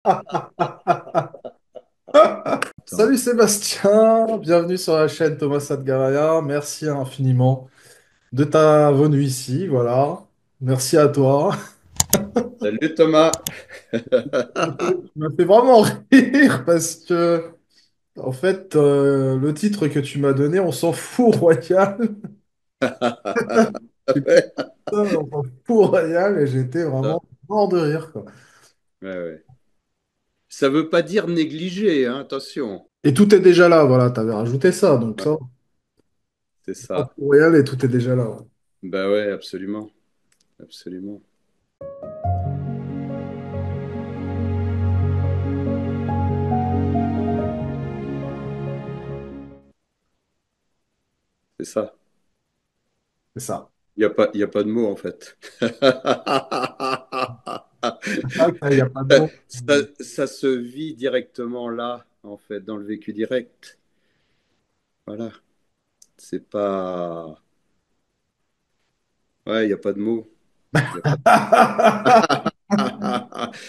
Attends. Salut Sébastien, bienvenue sur la chaîne Thomas Adgaraya. Merci infiniment de ta venue ici. Voilà, merci à toi. Salut Thomas. Tu m'as fait vraiment rire parce que, en fait, le titre que tu m'as donné, on s'en fout royal. C'est pour Ouais, ça, on s'en fout royal et j'étais ça. vraiment mort de rire, quoi. Ouais, ouais. Ça veut pas dire négliger, hein, attention. Et tout est déjà là, voilà, t'avais rajouté ça, donc Ouais, ça, c'est on s'en ça. fout royal et tout est déjà là. Ouais. Bah ouais, absolument, absolument. C'est ça. C'est ça. Il y a pas de mots en fait. C'est ça, il n'y a pas de mots. Ça se vit directement là, en fait, dans le vécu direct. Voilà. C'est pas. Ouais, il n'y a pas de mots. Il y a pas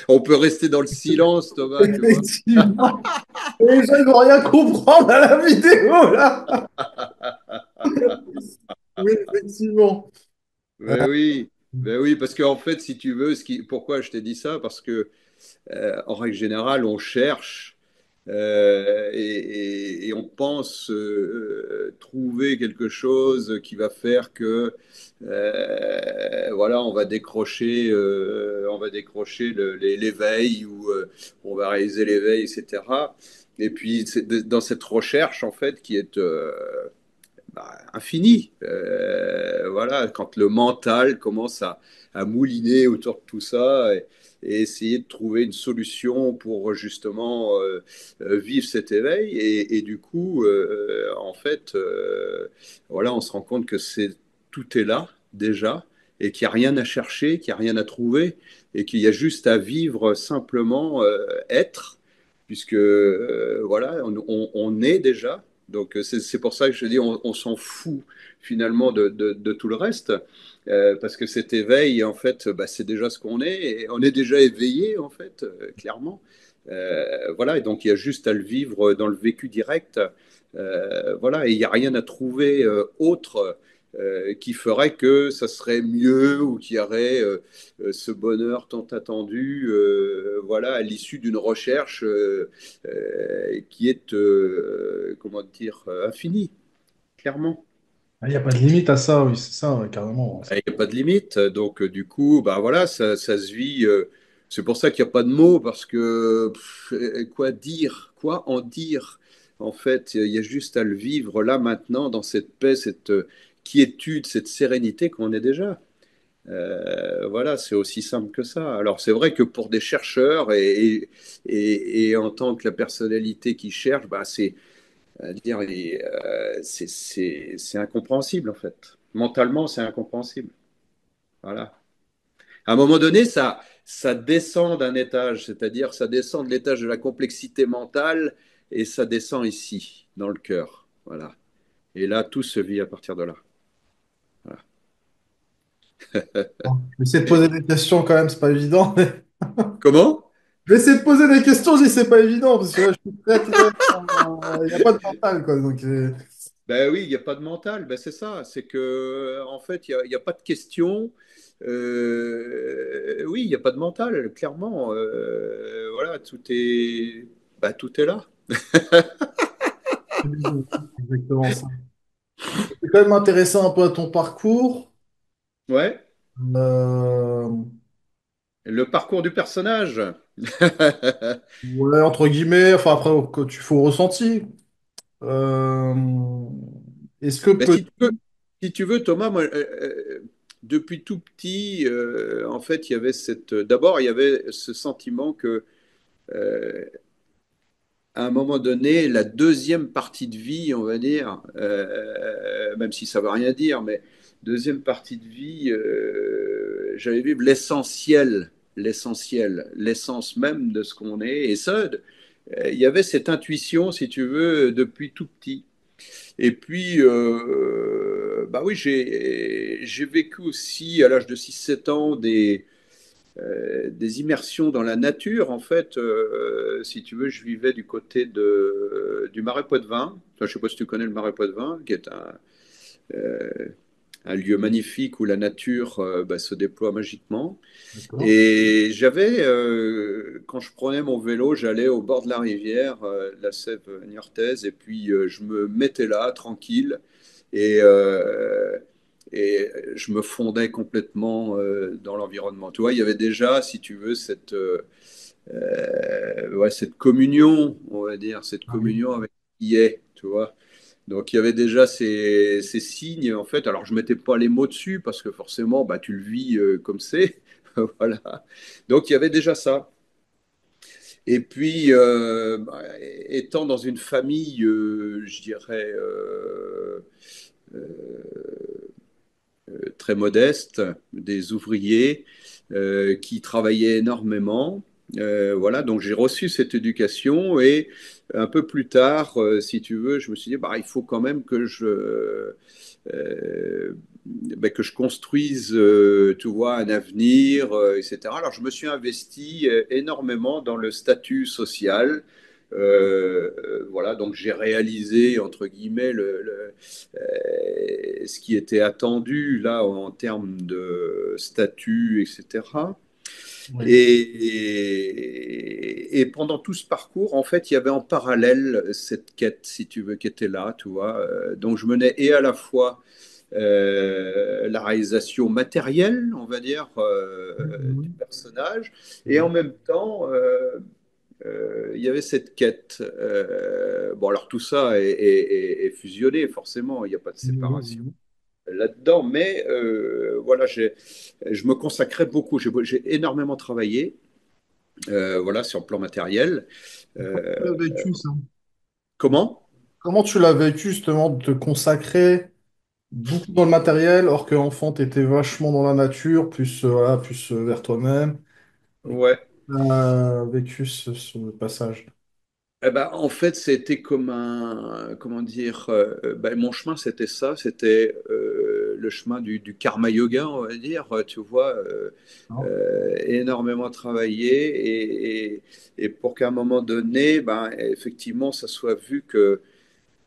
On peut rester dans le silence, Thomas, tu vois. Effectivement. Les gens, ils vont rien comprendre à la vidéo, là. Oui, effectivement. Ben oui, parce qu'en fait, si tu veux, pourquoi je t'ai dit ça? Parce que en règle générale, on cherche et on pense trouver quelque chose qui va faire que voilà, on va décrocher l'éveil ou on va réaliser l'éveil, etc. Et puis dans cette recherche en fait qui est infini. Voilà, quand le mental commence à mouliner autour de tout ça et essayer de trouver une solution pour justement vivre cet éveil. Et du coup, en fait, voilà, on se rend compte que tout est là déjà et qu'il n'y a rien à chercher, qu'il n'y a rien à trouver et qu'il y a juste à vivre simplement être, puisque voilà, on est déjà. Donc c'est pour ça que je dis on s'en fout finalement de tout le reste, parce que cet éveil, en fait, bah, c'est déjà ce qu'on est, et on est déjà éveillé, en fait, clairement. Voilà, et donc il y a juste à le vivre dans le vécu direct. Voilà, et il n'y a rien à trouver autre qui ferait que ça serait mieux ou qu'il y aurait ce bonheur tant attendu, voilà, à l'issue d'une recherche qui est, comment dire, infinie, clairement. Il n'y a pas de limite à ça, oui, c'est ça, ouais, carrément. Il n'y a pas de limite. Donc, du coup, bah voilà, ça se vit. C'est pour ça qu'il n'y a pas de mots, parce que quoi dire, quoi en dire? En fait, il y a juste à le vivre là, maintenant, dans cette paix, cette quiétude, cette sérénité qu'on est déjà. Voilà, c'est aussi simple que ça. Alors, c'est vrai que pour des chercheurs et en tant que la personnalité qui cherche, bah, c'est incompréhensible, en fait. Mentalement, c'est incompréhensible. Voilà. À un moment donné, ça descend d'un étage, c'est-à-dire ça descend de l'étage de la complexité mentale et ça descend ici, dans le cœur. Voilà. Et là, tout se vit à partir de là. Voilà. Je vais essayer de poser des questions quand même, c'est pas évident. Comment? Je vais essayer de poser des questions, je dis c'est pas évident, parce que là, je suis très, très... Il n'y a pas de mental, quoi. Donc, Ben oui, il n'y a pas de mental. Ben c'est ça. C'est que, en fait, il y a pas de question. Oui, il n'y a pas de mental, clairement. Voilà, tout est là. c'est exactement ça. Je vais quand même m'intéresser un peu à ton parcours. Ouais. Euh, Le parcours du personnage. ouais, entre guillemets, enfin après, que tu fais au ressenti. Euh, est-ce que Ben, peut... si tu veux, Thomas, moi, depuis tout petit, en fait, d'abord, il y avait ce sentiment que, euh, à un moment donné, la deuxième partie de vie, on va dire, même si ça ne veut rien dire, mais deuxième partie de vie, j'allais vivre l'essence même de ce qu'on est. Et ça, il y avait cette intuition, si tu veux, depuis tout petit. Et puis, bah oui, j'ai vécu aussi à l'âge de 6 7 ans des immersions dans la nature. En fait, si tu veux, je vivais du côté du Marais Poitevin. Enfin, je ne sais pas si tu connais le Marais Poitevin, qui est euh, un lieu magnifique où la nature bah, se déploie magiquement. D'accord. Et j'avais, quand je prenais mon vélo, j'allais au bord de la rivière, la Sève niortaise, et puis je me mettais là, tranquille, et, euh, et je me fondais complètement dans l'environnement. Tu vois, il y avait déjà, si tu veux, ouais, cette communion, on va dire, cette Ah oui. communion avec ce qui est, tu vois. Donc il y avait déjà ces signes, en fait. Alors je ne mettais pas les mots dessus parce que forcément, bah, tu le vis comme c'est. Voilà. Donc il y avait déjà ça. Et puis, bah, étant dans une famille, je dirais, très modeste, des ouvriers qui travaillaient énormément. Voilà, donc j'ai reçu cette éducation et un peu plus tard, si tu veux, je me suis dit, bah, il faut quand même ben, que je construise, tu vois, un avenir, etc. Alors, je me suis investi énormément dans le statut social. Voilà, donc j'ai réalisé, entre guillemets, ce qui était attendu là en termes de statut, etc. Oui. Et pendant tout ce parcours, en fait, il y avait en parallèle cette quête, si tu veux, qui était là, tu vois. Donc, je menais et à la fois la réalisation matérielle, on va dire, du Mhm. personnage, et en Oui. même temps, il y avait cette quête. Bon, alors tout ça est fusionné, forcément, il n'y a pas de Oui, oui, séparation oui. là-dedans, mais voilà, je me consacrais beaucoup, j'ai énormément travaillé, voilà, sur le plan matériel. Comment tu Euh, l'as vécu, ça? Comment? Comment tu l'as vécu, justement, de te consacrer beaucoup dans le matériel, or que enfant, tu étais vachement dans la nature, plus, voilà, plus vers toi-même. Et comment Ouais. tu as vécu ce passage? Eh ben, en fait, c'était comme un, comment dire, ben, mon chemin, c'était ça, c'était le chemin du karma yoga, on va dire, tu vois, Non. énormément travaillé et pour qu'à un moment donné, ben, effectivement, ça soit vu qu'il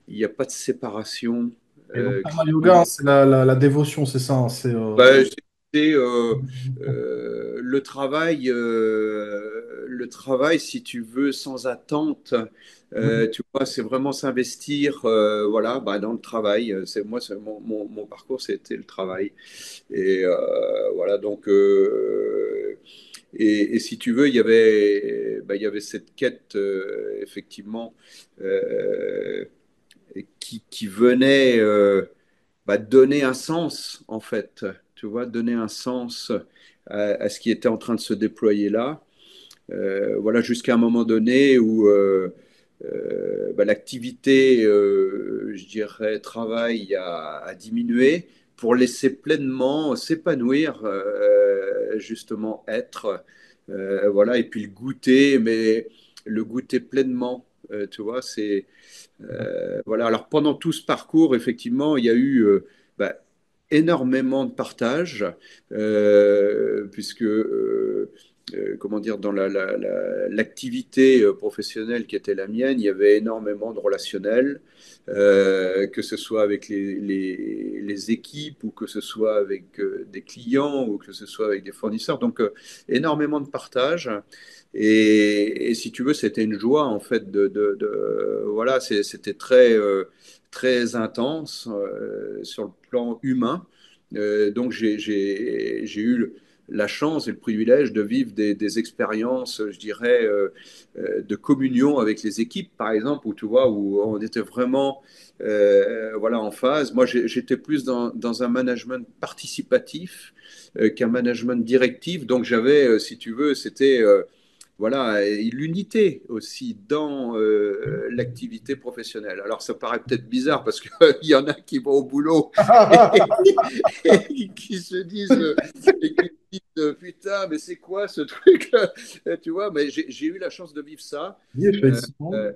n'y a pas de séparation Et donc, qui karma yoga, hein, entre. c'est la dévotion, c'est ça, hein, Ben, c'est le travail, si tu veux, sans attente. Oui. Tu vois, c'est vraiment s'investir, voilà, bah, dans le travail. C'est moi, mon parcours, c'était le travail. Et voilà, donc, et si tu veux, il y avait cette quête, effectivement, euh, qui venait. Bah, donner un sens, en fait, tu vois, donner un sens à ce qui était en train de se déployer là. Voilà, jusqu'à un moment donné où bah, l'activité, je dirais, travail a diminué pour laisser pleinement s'épanouir, justement être, voilà, et puis le goûter, mais le goûter pleinement, tu vois, c'est voilà. Alors pendant tout ce parcours, effectivement, il y a eu bah, énormément de partage, puisque, comment dire, dans l'activité professionnelle qui était la mienne, il y avait énormément de relationnel, que ce soit avec les équipes ou que ce soit avec des clients ou que ce soit avec des fournisseurs. Donc, énormément de partage. Et si tu veux, c'était une joie en fait voilà, c'était très intense sur le plan humain. Donc j'ai eu la chance et le privilège de vivre des expériences, je dirais, de communion avec les équipes, par exemple, où tu vois, où on était vraiment voilà, en phase. Moi, j'étais plus dans un management participatif qu'un management directif. Donc j'avais, si tu veux, c'était voilà, et l'unité aussi dans l'activité professionnelle. Alors ça paraît peut-être bizarre parce qu'il y en a qui vont au boulot et qui se disent, et qui se disent putain, mais c'est quoi ce truc? Tu vois, mais j'ai eu la chance de vivre ça. Oui, Euh, effectivement. euh,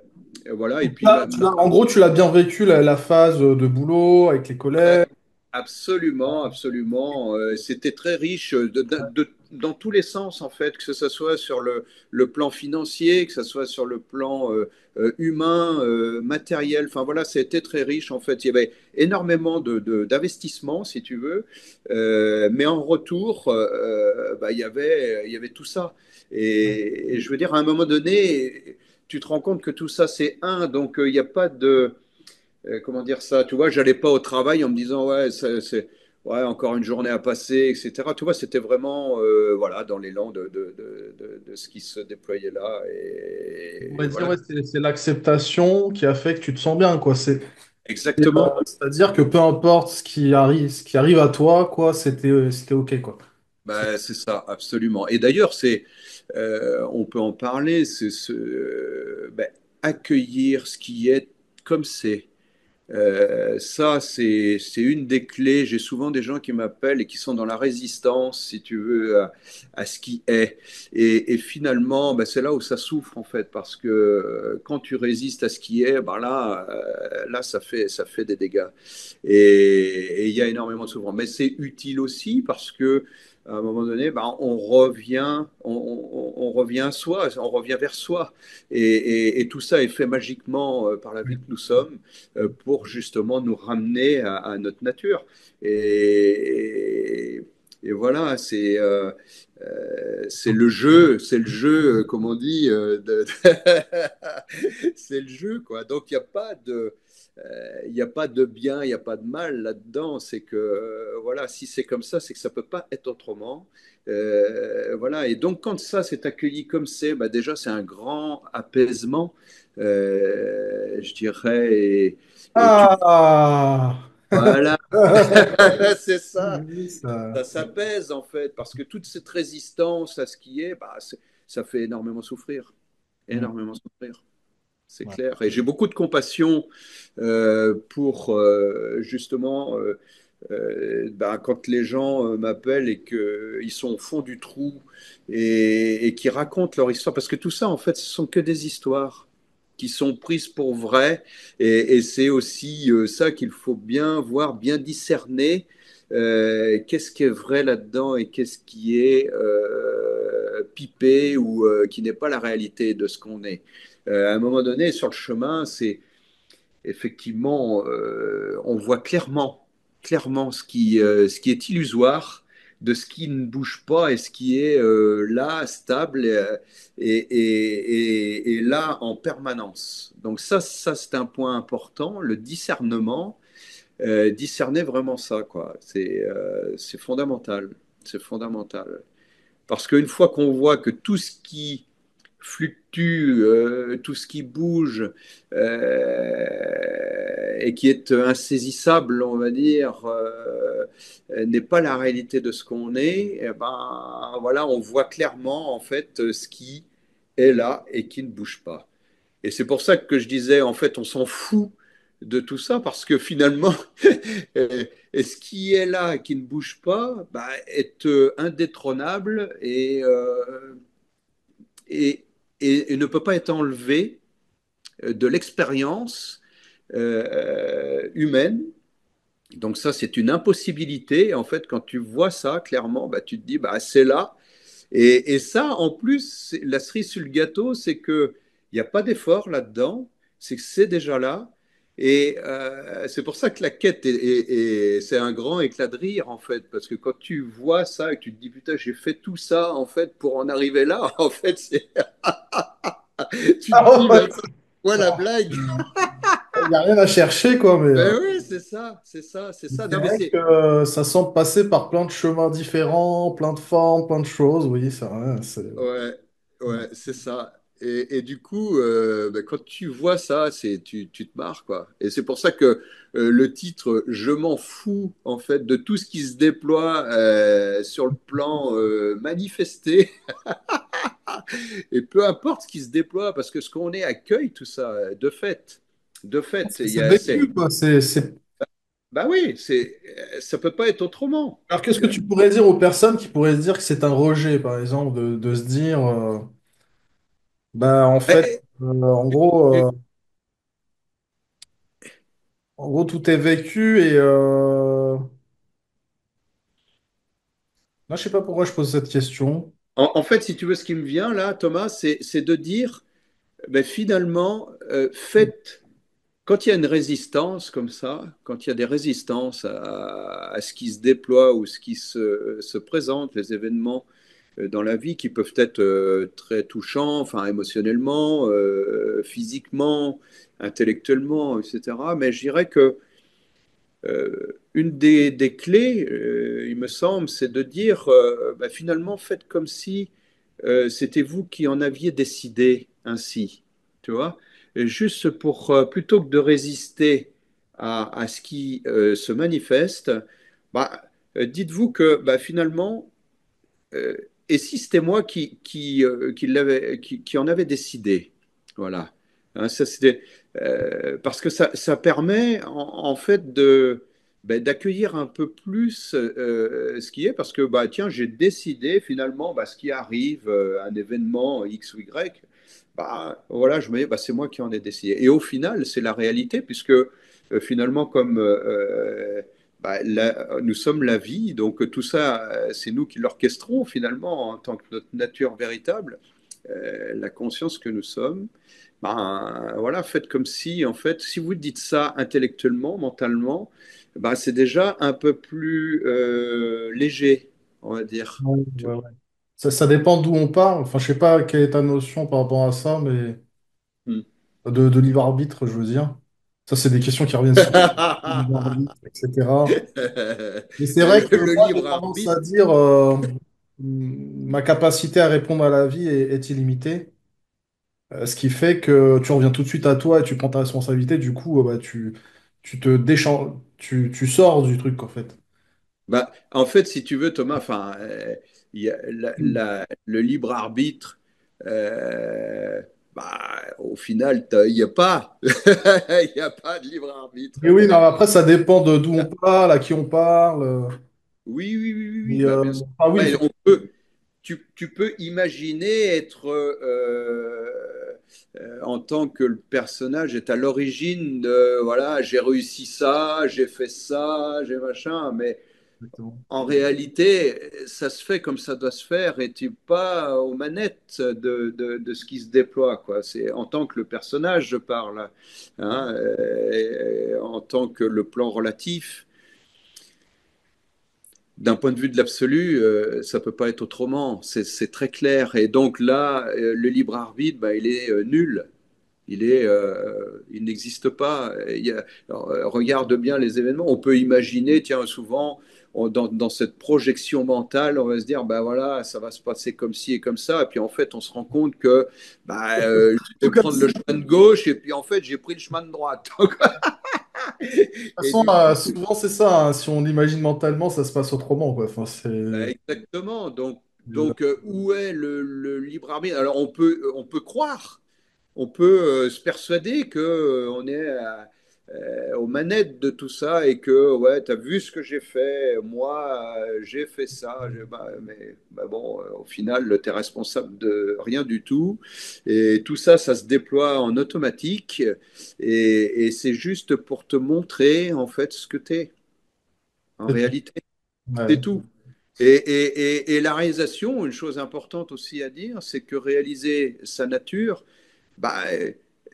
voilà, et Donc puis là, en gros, tu l'as bien vécu, la phase de boulot avec les ouais, collègues. absolument, absolument. C'était très riche dans tous les sens, en fait, que ce soit sur le plan financier, que ce soit sur le plan humain, matériel. Enfin voilà, c'était très riche, en fait. Il y avait énormément d'investissements, si tu veux, mais en retour, bah, il y avait tout ça. Et je veux dire, à un moment donné, tu te rends compte que tout ça, c'est un, donc il n'y a pas de comment dire ça, tu vois, j'allais pas au travail en me disant, ouais, ouais, encore une journée à passer, etc. Tu vois, c'était vraiment, voilà, dans l'élan de ce qui se déployait là. On Et va dire, voilà, ouais, c'est l'acceptation qui a fait que tu te sens bien, quoi. exactement. C'est-à-dire que peu importe ce qui arrive à toi, quoi, c'était OK, quoi. C'est- Bah, c'est ça, absolument. Et d'ailleurs, on peut en parler, ben, accueillir ce qui est comme c'est. Ça, c'est une des clés. J'ai souvent des gens qui m'appellent et qui sont dans la résistance, si tu veux, à ce qui est. Et finalement, ben, c'est là où ça souffre, en fait, parce que quand tu résistes à ce qui est, ben là, là ça fait des dégâts. Et il y a énormément de souffrance. Mais c'est utile aussi parce que à un moment donné, ben, on revient à soi, on revient vers soi. Et tout ça est fait magiquement par la vie que nous sommes pour justement nous ramener à notre nature. Et, et voilà, c'est le jeu, comme on dit, c'est le jeu, quoi. Donc il n'y a pas de, il n'y a pas de bien, il n'y a pas de mal là-dedans. C'est que, voilà, si c'est comme ça, c'est que ça ne peut pas être autrement. Voilà, et donc quand ça s'est accueilli comme c'est, bah déjà c'est un grand apaisement, je dirais, et tu, Ah! voilà, c'est ça, Oui, ça. ça s'apaise en fait, parce que toute cette résistance à ce qui est, bah, ça fait Mm. énormément souffrir, c'est Ouais. clair. Et j'ai beaucoup de compassion pour justement ben, quand les gens m'appellent et qu'ils sont au fond du trou et qui racontent leur histoire, parce que tout ça, en fait, ce sont que des histoires qui sont prises pour vraies, et c'est aussi ça qu'il faut bien voir, bien discerner. Qu'est-ce qui est vrai là-dedans et qu'est-ce qui est pipé ou qui n'est pas la réalité de ce qu'on est. À un moment donné, sur le chemin, c'est effectivement, on voit clairement ce qui est illusoire de ce qui ne bouge pas et ce qui est là, stable et là en permanence. Donc ça c'est un point important, le discernement, discerner vraiment ça, quoi. C'est fondamental, c'est fondamental. Parce qu'une fois qu'on voit que tout ce qui fluctue, tout ce qui bouge et qui est insaisissable, on va dire, n'est pas la réalité de ce qu'on est, et ben voilà, on voit clairement en fait ce qui est là et qui ne bouge pas. Et c'est pour ça que je disais, en fait, on s'en fout de tout ça parce que finalement, et ce qui est là et qui ne bouge pas bah, est indétrônable et, et ne peut pas être enlevé de l'expérience humaine. Donc ça, c'est une impossibilité. En fait, quand tu vois ça clairement, bah, tu te dis, bah, c'est là. Et ça, en plus, la cerise sur le gâteau, c'est qu'il n'y a pas d'effort là-dedans, c'est que c'est déjà là. Et c'est pour ça que la quête, c'est un grand éclat de rire, en fait, parce que quand tu vois ça et que tu te dis, putain, j'ai fait tout ça, en fait, pour en arriver là, en fait, tu te Ah dis, mais ouais, attends, quoi la blague? il n'y a rien à chercher, quoi, mais Ben oui, c'est ça, c'est ça, c'est ça. c'est Non, mais vrai que c'est, ça semble passer par plein de chemins différents, plein de formes, plein de choses. Oui, ça, ouais, c'est. ouais, Ouais. ouais, c'est ça. Et du coup, ben, quand tu vois ça, tu te marres, quoi. Et c'est pour ça que le titre, Je m'en fous, en fait, de tout ce qui se déploie sur le plan manifesté, et peu importe ce qui se déploie, parce que ce qu'on est accueille tout ça, de fait. De fait, C'est vécu, quoi. bah oui, ça peut pas être autrement. Alors, qu'est-ce que tu pourrais dire aux personnes qui pourraient se dire que c'est un rejet, par exemple, de se dire, bah, Eh, en gros, tout est vécu et Là, je sais pas pourquoi je pose cette question. En fait, si tu veux, ce qui me vient là, Thomas, c'est de dire, ben, finalement, faites, quand il y a une résistance comme ça, quand il y a des résistances à ce qui se déploie ou ce qui se présente, les événements dans la vie qui peuvent être très touchants, enfin émotionnellement, physiquement, intellectuellement, etc. Mais je dirais que une des clés, il me semble, c'est de dire, bah, finalement, faites comme si c'était vous qui en aviez décidé ainsi, tu vois. Et juste pour, plutôt que de résister à ce qui se manifeste, bah, dites-vous que bah, finalement, euh, et si c'était moi qui en avait décidé? Voilà. Hein, ça, parce que ça permet en fait ben, d'accueillir un peu plus ce qui est, parce que bah, tiens, j'ai décidé finalement bah, ce qui arrive, un événement X ou Y, bah, voilà, je me dis, bah, c'est moi qui en ai décidé. Et au final, c'est la réalité, puisque finalement, comme bah, nous sommes la vie, donc tout ça, c'est nous qui l'orchestrons finalement en tant que notre nature véritable, la conscience que nous sommes. Ben, voilà, faites comme si, en fait, si vous dites ça intellectuellement, mentalement, ben, c'est déjà un peu plus léger, on va dire. Ouais, ouais, ouais. Ça dépend d'où on parle. Enfin, je sais pas quelle est ta notion par rapport à ça, mais Hmm. de libre arbitre, je veux dire. Ça, c'est des questions qui reviennent souvent. Libre arbitre, etc. Mais c'est vrai que Le moi, j'ai libre tendance à arbitre. dire ma capacité à répondre à la vie est illimitée. Ce qui fait que tu reviens tout de suite à toi et tu prends ta responsabilité. Du coup, bah, tu te déchan... tu sors du truc, en fait. Bah, en fait, si tu veux, Thomas, enfin, il y a Mm. le libre arbitre, bah, au final, il n'y a pas. Il n'y a pas de libre arbitre, Mais en oui, non, fait. après, ça dépend de d'où on parle, à qui on parle. Oui, oui, oui, oui, oui, Mais, bah, bien sûr. ah oui, Ouais, tu peux imaginer être en tant que le personnage est à l'origine de, voilà, j'ai réussi ça, j'ai fait ça, j'ai machin, mais exactement. en réalité, ça se fait comme ça doit se faire et tu n'es pas aux manettes de ce qui se déploie, quoi. C'est en tant que le personnage, je parle, hein, en tant que le plan relatif. D'un point de vue de l'absolu, ça peut pas être autrement. C'est très clair. Et donc là, le libre arbitre, bah, il est nul. Il n'existe pas. Alors, regarde bien les événements. On peut imaginer, tiens, souvent, dans cette projection mentale, on va se dire, ben voilà, ça va se passer comme ci et comme ça. Et puis en fait, on se rend compte que bah, je Tout vais comme prendre ça. le chemin de gauche et puis en fait, j'ai pris le chemin de droite. Donc, De toute et façon, du coup, souvent c'est ça, hein. Si on l'imagine mentalement, ça se passe autrement, quoi. Enfin, bah, c'est... exactement. Donc où est le libre arbitre? Alors, on peut croire. On peut se persuader que on est aux manettes de tout ça et que ouais, tu as vu ce que j'ai fait, moi j'ai fait ça, mais bah bon, au final, tu es responsable de rien du tout. Et tout ça, ça se déploie en automatique et c'est juste pour te montrer en fait ce que tu es en c'est tout. réalité. C'est Ouais. tout. Et la réalisation, une chose importante aussi à dire, c'est que réaliser sa nature, bah,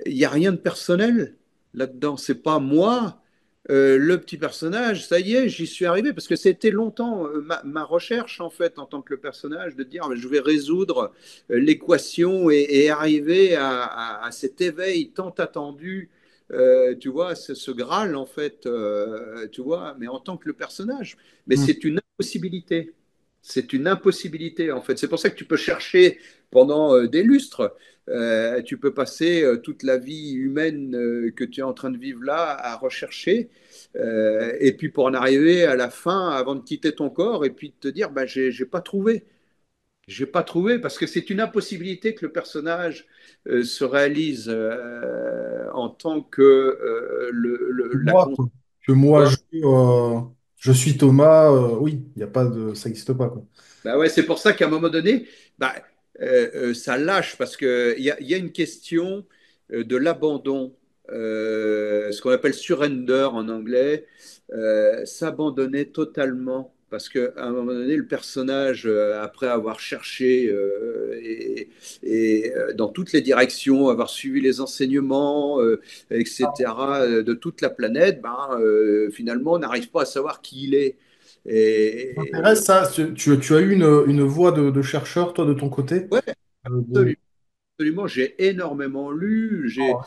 il n'y a rien de personnel là-dedans. C'est pas moi, le petit personnage, ça y est, j'y suis arrivé. Parce que c'était longtemps ma recherche, en fait, en tant que le personnage, de dire je vais résoudre l'équation et arriver à cet éveil tant attendu. Tu vois, ce Graal, en fait, tu vois, mais en tant que le personnage. Mais Mm. c'est une impossibilité. C'est une impossibilité, en fait. C'est pour ça que tu peux chercher pendant des lustres. Tu peux passer toute la vie humaine que tu es en train de vivre là à rechercher, et puis pour en arriver à la fin, avant de quitter ton corps, et puis de te dire, bah, j'ai pas trouvé. J'ai pas trouvé parce que c'est une impossibilité que le personnage se réalise en tant que Que la moi, conscience. quoi. Que moi, je suis Thomas, oui, il n'y a pas de... ça n'existe pas, quoi. Bah ouais, c'est pour ça qu'à un moment donné, bah, ça lâche parce il y a une question de l'abandon, ce qu'on appelle surrender en anglais, s'abandonner totalement Parce qu'à un moment donné, le personnage, après avoir cherché dans toutes les directions, avoir suivi les enseignements, etc., de toute la planète, ben, finalement, on n'arrive pas à savoir qui il est. Ça m'intéresse, Et, ça. Tu as eu une voix de chercheur, toi, de ton côté? ouais, De... absolument. Absolument, j'ai énormément lu, j'ai Ah,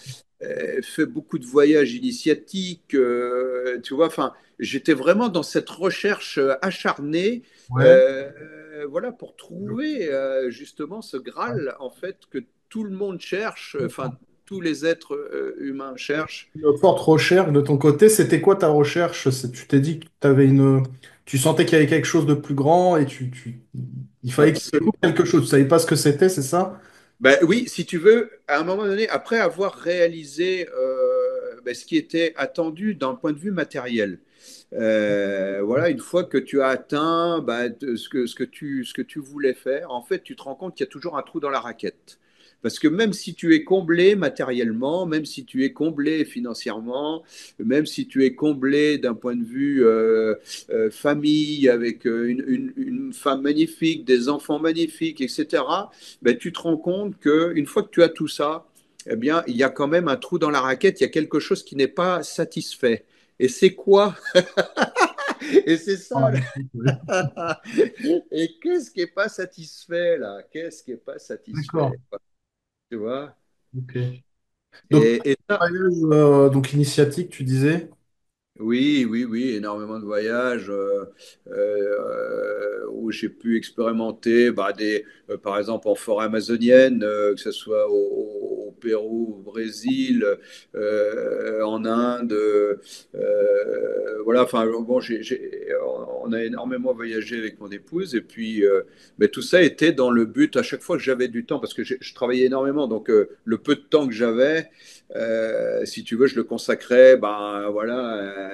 fait beaucoup de voyages initiatiques, tu vois, enfin, j'étais vraiment dans cette recherche acharnée, ouais. voilà, pour trouver justement ce Graal, en fait, que tout le monde cherche, enfin, tous les êtres humains cherchent. Une forte recherche de ton côté, c'était quoi ta recherche? Tu t'es dit que tu sentais qu'il y avait quelque chose de plus grand et il fallait que tu découvres Absolument. quelque chose. Tu savais pas ce que c'était, c'est ça? Ben oui, si tu veux, à un moment donné, après avoir réalisé ben, ce qui était attendu d'un point de vue matériel, voilà, une fois que tu as atteint ben, ce que tu voulais faire, en fait, tu te rends compte qu'il y a toujours un trou dans la raquette. Parce que même si tu es comblé matériellement, même si tu es comblé financièrement, même si tu es comblé d'un point de vue famille, avec une femme magnifique, des enfants magnifiques, etc., ben, tu te rends compte qu'une fois que tu as tout ça, eh bien, il y a quand même un trou dans la raquette, il y a quelque chose qui n'est pas satisfait. Et c'est quoi? Et c'est Ah, ça. j'écoute, oui. Là. Et qu'est-ce qui n'est pas satisfait là? Qu'est-ce qui n'est pas D'accord. satisfait? Tu vois? Ok. Donc, Et ça, voyage, donc initiatique, tu disais? oui, oui, oui, énormément de voyages où j'ai pu expérimenter bah, par exemple en forêt amazonienne, que ce soit au Pérou, au Brésil, en Inde. Voilà, enfin, bon, on a énormément voyagé avec mon épouse et puis mais tout ça était dans le but, à chaque fois que j'avais du temps, parce que je travaillais énormément, donc le peu de temps que j'avais, si tu veux, je le consacrais ben, voilà,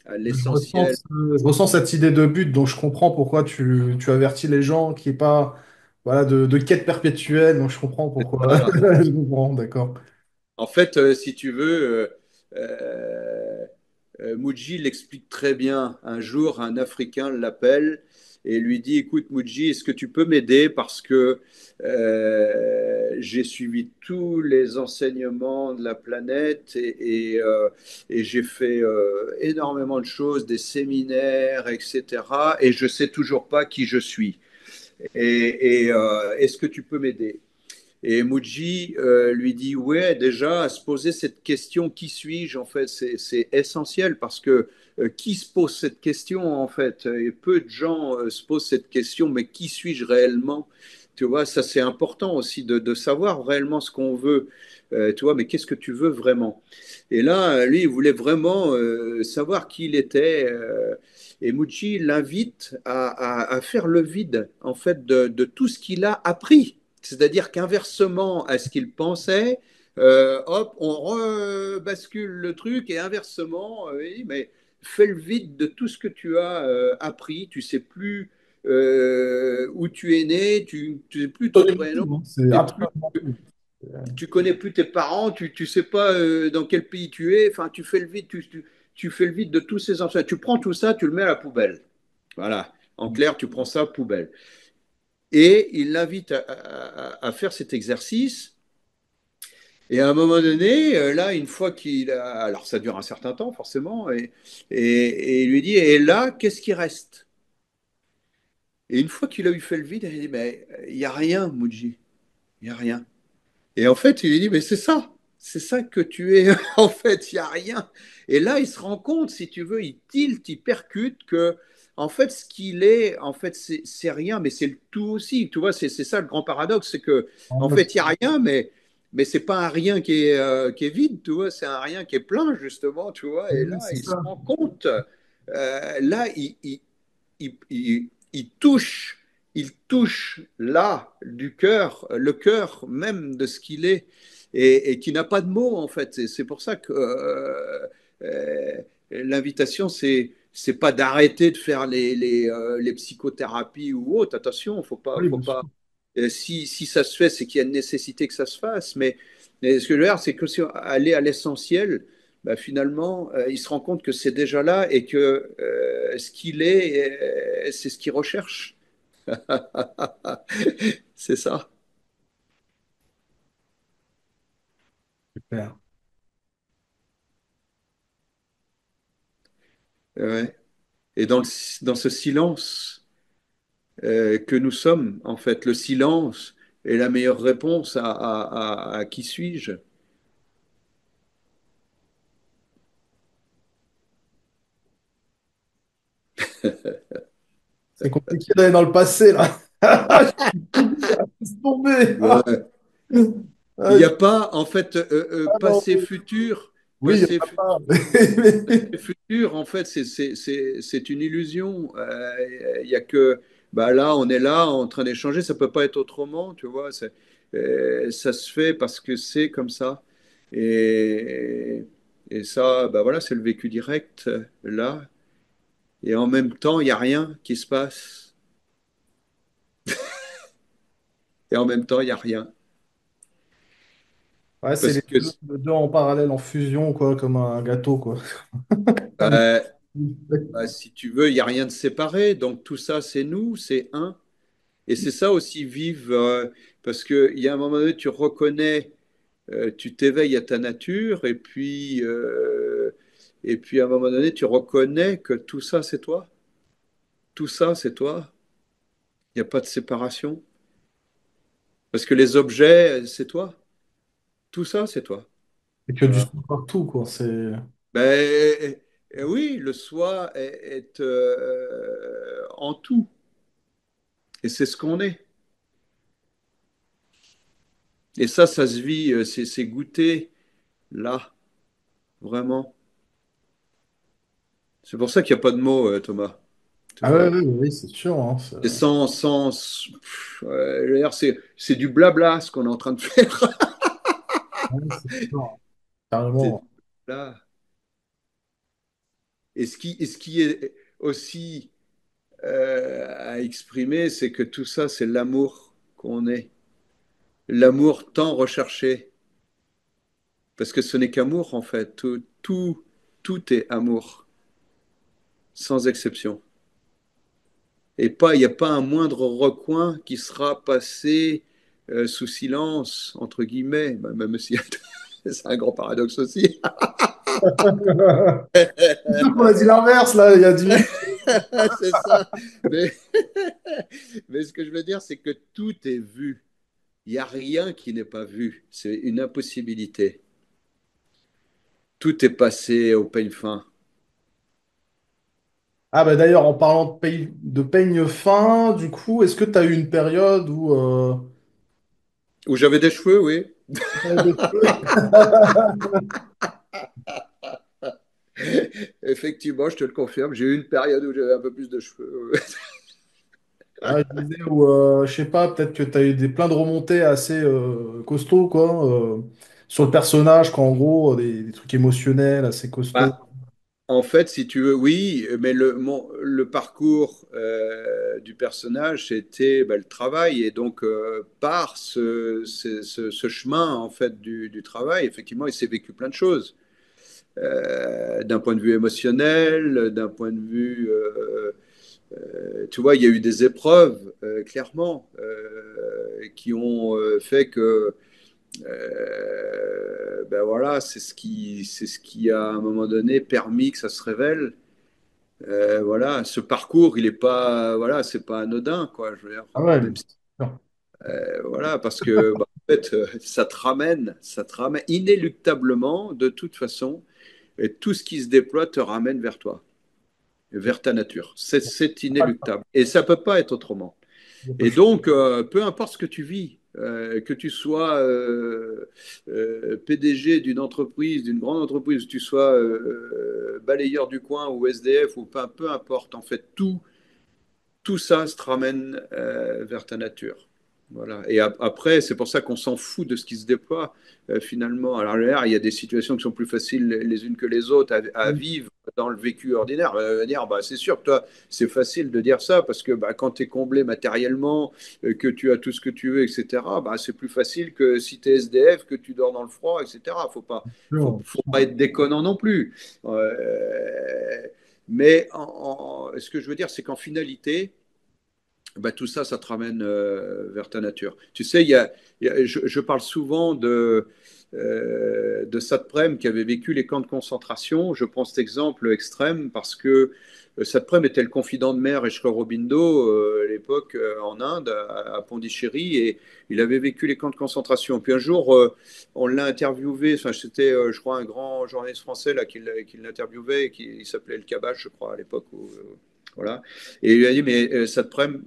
à l'essentiel. Je ressens cette idée de but, donc je comprends pourquoi tu avertis les gens qu'il n'y ait pas voilà, de quête perpétuelle, donc je comprends pourquoi. Voilà. Je comprends, d'accord. En fait, si tu veux, Muji l'explique très bien. Un jour, un Africain l'appelle et lui dit, écoute, Muji, est-ce que tu peux m'aider parce que j'ai suivi tous les enseignements de la planète et j'ai fait énormément de choses, des séminaires, etc. Et je sais toujours pas qui je suis. Est-ce que tu peux m'aider? Et Muji lui dit, ouais, déjà, à se poser cette question, qui suis-je, en fait, c'est essentiel parce que qui se pose cette question, en fait? Et peu de gens se posent cette question, mais qui suis-je réellement? Tu vois, ça c'est important aussi de savoir réellement ce qu'on veut. Tu vois, mais qu'est-ce que tu veux vraiment? Et là, lui, il voulait vraiment savoir qui il était. Et Muji l'invite à faire le vide, en fait, de tout ce qu'il a appris. C'est-à-dire qu'inversement à ce qu'il pensait, hop, on rebascule le truc et inversement, oui, mais fais le vide de tout ce que tu as appris. Tu sais plus où tu es né, tu sais plus ton Absolument prénom, tout, hein. C'est tu sais plus, absolument tout. tu connais plus tes parents, tu sais pas dans quel pays tu es. Enfin, tu fais le vide, tu fais le vide de tous ces anciens. Tu prends tout ça, tu le mets à la poubelle. Voilà. En clair, tu prends ça à poubelle. Et il l'invite à faire cet exercice. Et à un moment donné, là, une fois qu'il a... Alors, ça dure un certain temps, forcément, et il lui dit, et là, qu'est-ce qui reste? Et une fois qu'il a eu fait le vide, il dit, mais il n'y a rien, Muji, il n'y a rien. Et en fait, il lui dit, mais c'est ça que tu es, en fait, il n'y a rien. Et là, il se rend compte, si tu veux, il tilte, il percute que, en fait, ce qu'il est, en fait, c'est rien, mais c'est le tout aussi. Tu vois, c'est ça le grand paradoxe, c'est que, en Ouais, fait, il n'y a rien, mais c'est pas un rien qui est vide, tu vois, c'est un rien qui est plein, justement, tu vois. Et là, c'est il se ça. rend compte, là, il il touche là du cœur, le cœur même de ce qu'il est et qui n'a pas de mots en fait. C'est pour ça que euh, l'invitation, c'est pas d'arrêter de faire les psychothérapies ou autres. Attention, Oui, faut bien pas. sûr. Si ça se fait, c'est qu'il y a une nécessité que ça se fasse. Mais ce que je veux dire, c'est que si aller à l'essentiel, bah, finalement, il se rend compte que c'est déjà là et que ce qu'il est, c'est ce qu'il recherche. C'est ça. Super. Ouais. Et dans ce silence que nous sommes, en fait, le silence est la meilleure réponse à qui suis-je. C'est compliqué d'aller dans le passé, là. Laisse tomber. Ouais. Il Ah, n'y a pas, en fait, non. Oui, il y en passé a pas. futur, en fait, c'est une illusion. Il y a que, bah là, on est là en train d'échanger, ça peut pas être autrement, tu vois. Ça se fait parce que c'est comme ça. Et, et ça, bah voilà, c'est le vécu direct, là. Et en même temps, il n'y a rien qui se passe. Et en même temps, il n'y a rien. Ouais, c'est Parce que, les deux en parallèle, en fusion, quoi, comme un gâteau, quoi. euh, bah, si tu veux, il n'y a rien de séparé. Donc tout ça, c'est nous, c'est un. Et c'est ça aussi vivre, parce qu'il y a un moment donné, tu reconnais, tu t'éveilles à ta nature, et puis à un moment donné, tu reconnais que tout ça, c'est toi. Tout ça, c'est toi. Il n'y a pas de séparation. Parce que les objets, c'est toi. Tout ça, c'est toi. Et que du Voilà. son partout, quoi. C'est... Ben, oui, le soi est, en tout. Et c'est ce qu'on est. Et ça se vit, c'est goûter là, vraiment. C'est pour ça qu'il n'y a pas de mots, Thomas. Tu Ah ouais, vois. ouais, oui, c'est sûr, hein, C'est je veux dire, c'est du blabla ce qu'on est en train de faire. ouais, c'est sûr, hein. C'est du Carrément. blabla. Et ce qui est aussi à exprimer, c'est que tout ça, c'est l'amour qu'on est. L'amour tant recherché. Parce que ce n'est qu'amour, en fait. Tout est amour, sans exception. Et pas, il n'y a pas un moindre recoin qui sera passé sous silence, entre guillemets, bah, même si c'est un grand paradoxe aussi. C'est sûr qu'on a dit l'inverse, là, il y a 10 minutes. C'est ça. Mais, mais ce que je veux dire, c'est que tout est vu. Il n'y a rien qui n'est pas vu. C'est une impossibilité. Tout est passé au peigne fin. Ah bah d'ailleurs, en parlant de peigne fin, du coup, est-ce que tu as eu une période où Où j'avais des cheveux, oui. t'avais des cheveux. Effectivement, je te le confirme. J'ai eu une période où j'avais un peu plus de cheveux. Ah, je disais, ou je sais pas, peut-être que tu as eu plein de remontées assez costauds, quoi, sur le personnage, quoi, en gros, des trucs émotionnels assez costauds. Bah, en fait, si tu veux, oui, mais le parcours du personnage, c'était bah, le travail. Et donc, par ce chemin, en fait, du travail, effectivement, il s'est vécu plein de choses. D'un point de vue émotionnel, d'un point de vue... tu vois, il y a eu des épreuves, clairement, qui ont fait que ben voilà, c'est ce qui a à un moment donné permis que ça se révèle. Voilà, ce parcours, il est pas, voilà, c'est pas anodin, quoi. Je veux dire, Ah ouais, même si, non. voilà, parce que bah, en fait, ça te ramène inéluctablement, de toute façon, et tout ce qui se déploie te ramène vers toi, vers ta nature. C'est inéluctable, et ça peut pas être autrement. Et donc, peu importe ce que tu vis, que tu sois PDG d'une entreprise, d'une grande entreprise, que tu sois balayeur du coin ou SDF, ou peu importe, en fait, tout ça se ramène vers ta nature. Voilà. Et après, c'est pour ça qu'on s'en fout de ce qui se déploie finalement. Alors là, il y a des situations qui sont plus faciles les unes que les autres à vivre dans le vécu ordinaire. Dire, bah, c'est sûr que toi, c'est facile de dire ça parce que bah, quand tu es comblé matériellement, que tu as tout ce que tu veux, etc., bah, c'est plus facile que si tu es SDF, que tu dors dans le froid, etc. Faut pas être déconnant non plus. Mais ce que je veux dire, c'est qu'en finalité, bah, tout ça, ça te ramène vers ta nature. Tu sais, je parle souvent de Satprem qui avait vécu les camps de concentration. Je prends cet exemple extrême parce que Satprem était le confident de maire Sri Aurobindo à l'époque en Inde, à Pondichéry, et il avait vécu les camps de concentration. Puis un jour, on l'a interviewé, enfin, c'était, je crois, un grand journaliste français là, qui l'interviewait, il s'appelait El Kabash, je crois, à l'époque. Voilà. Et il lui a dit, mais Satprem,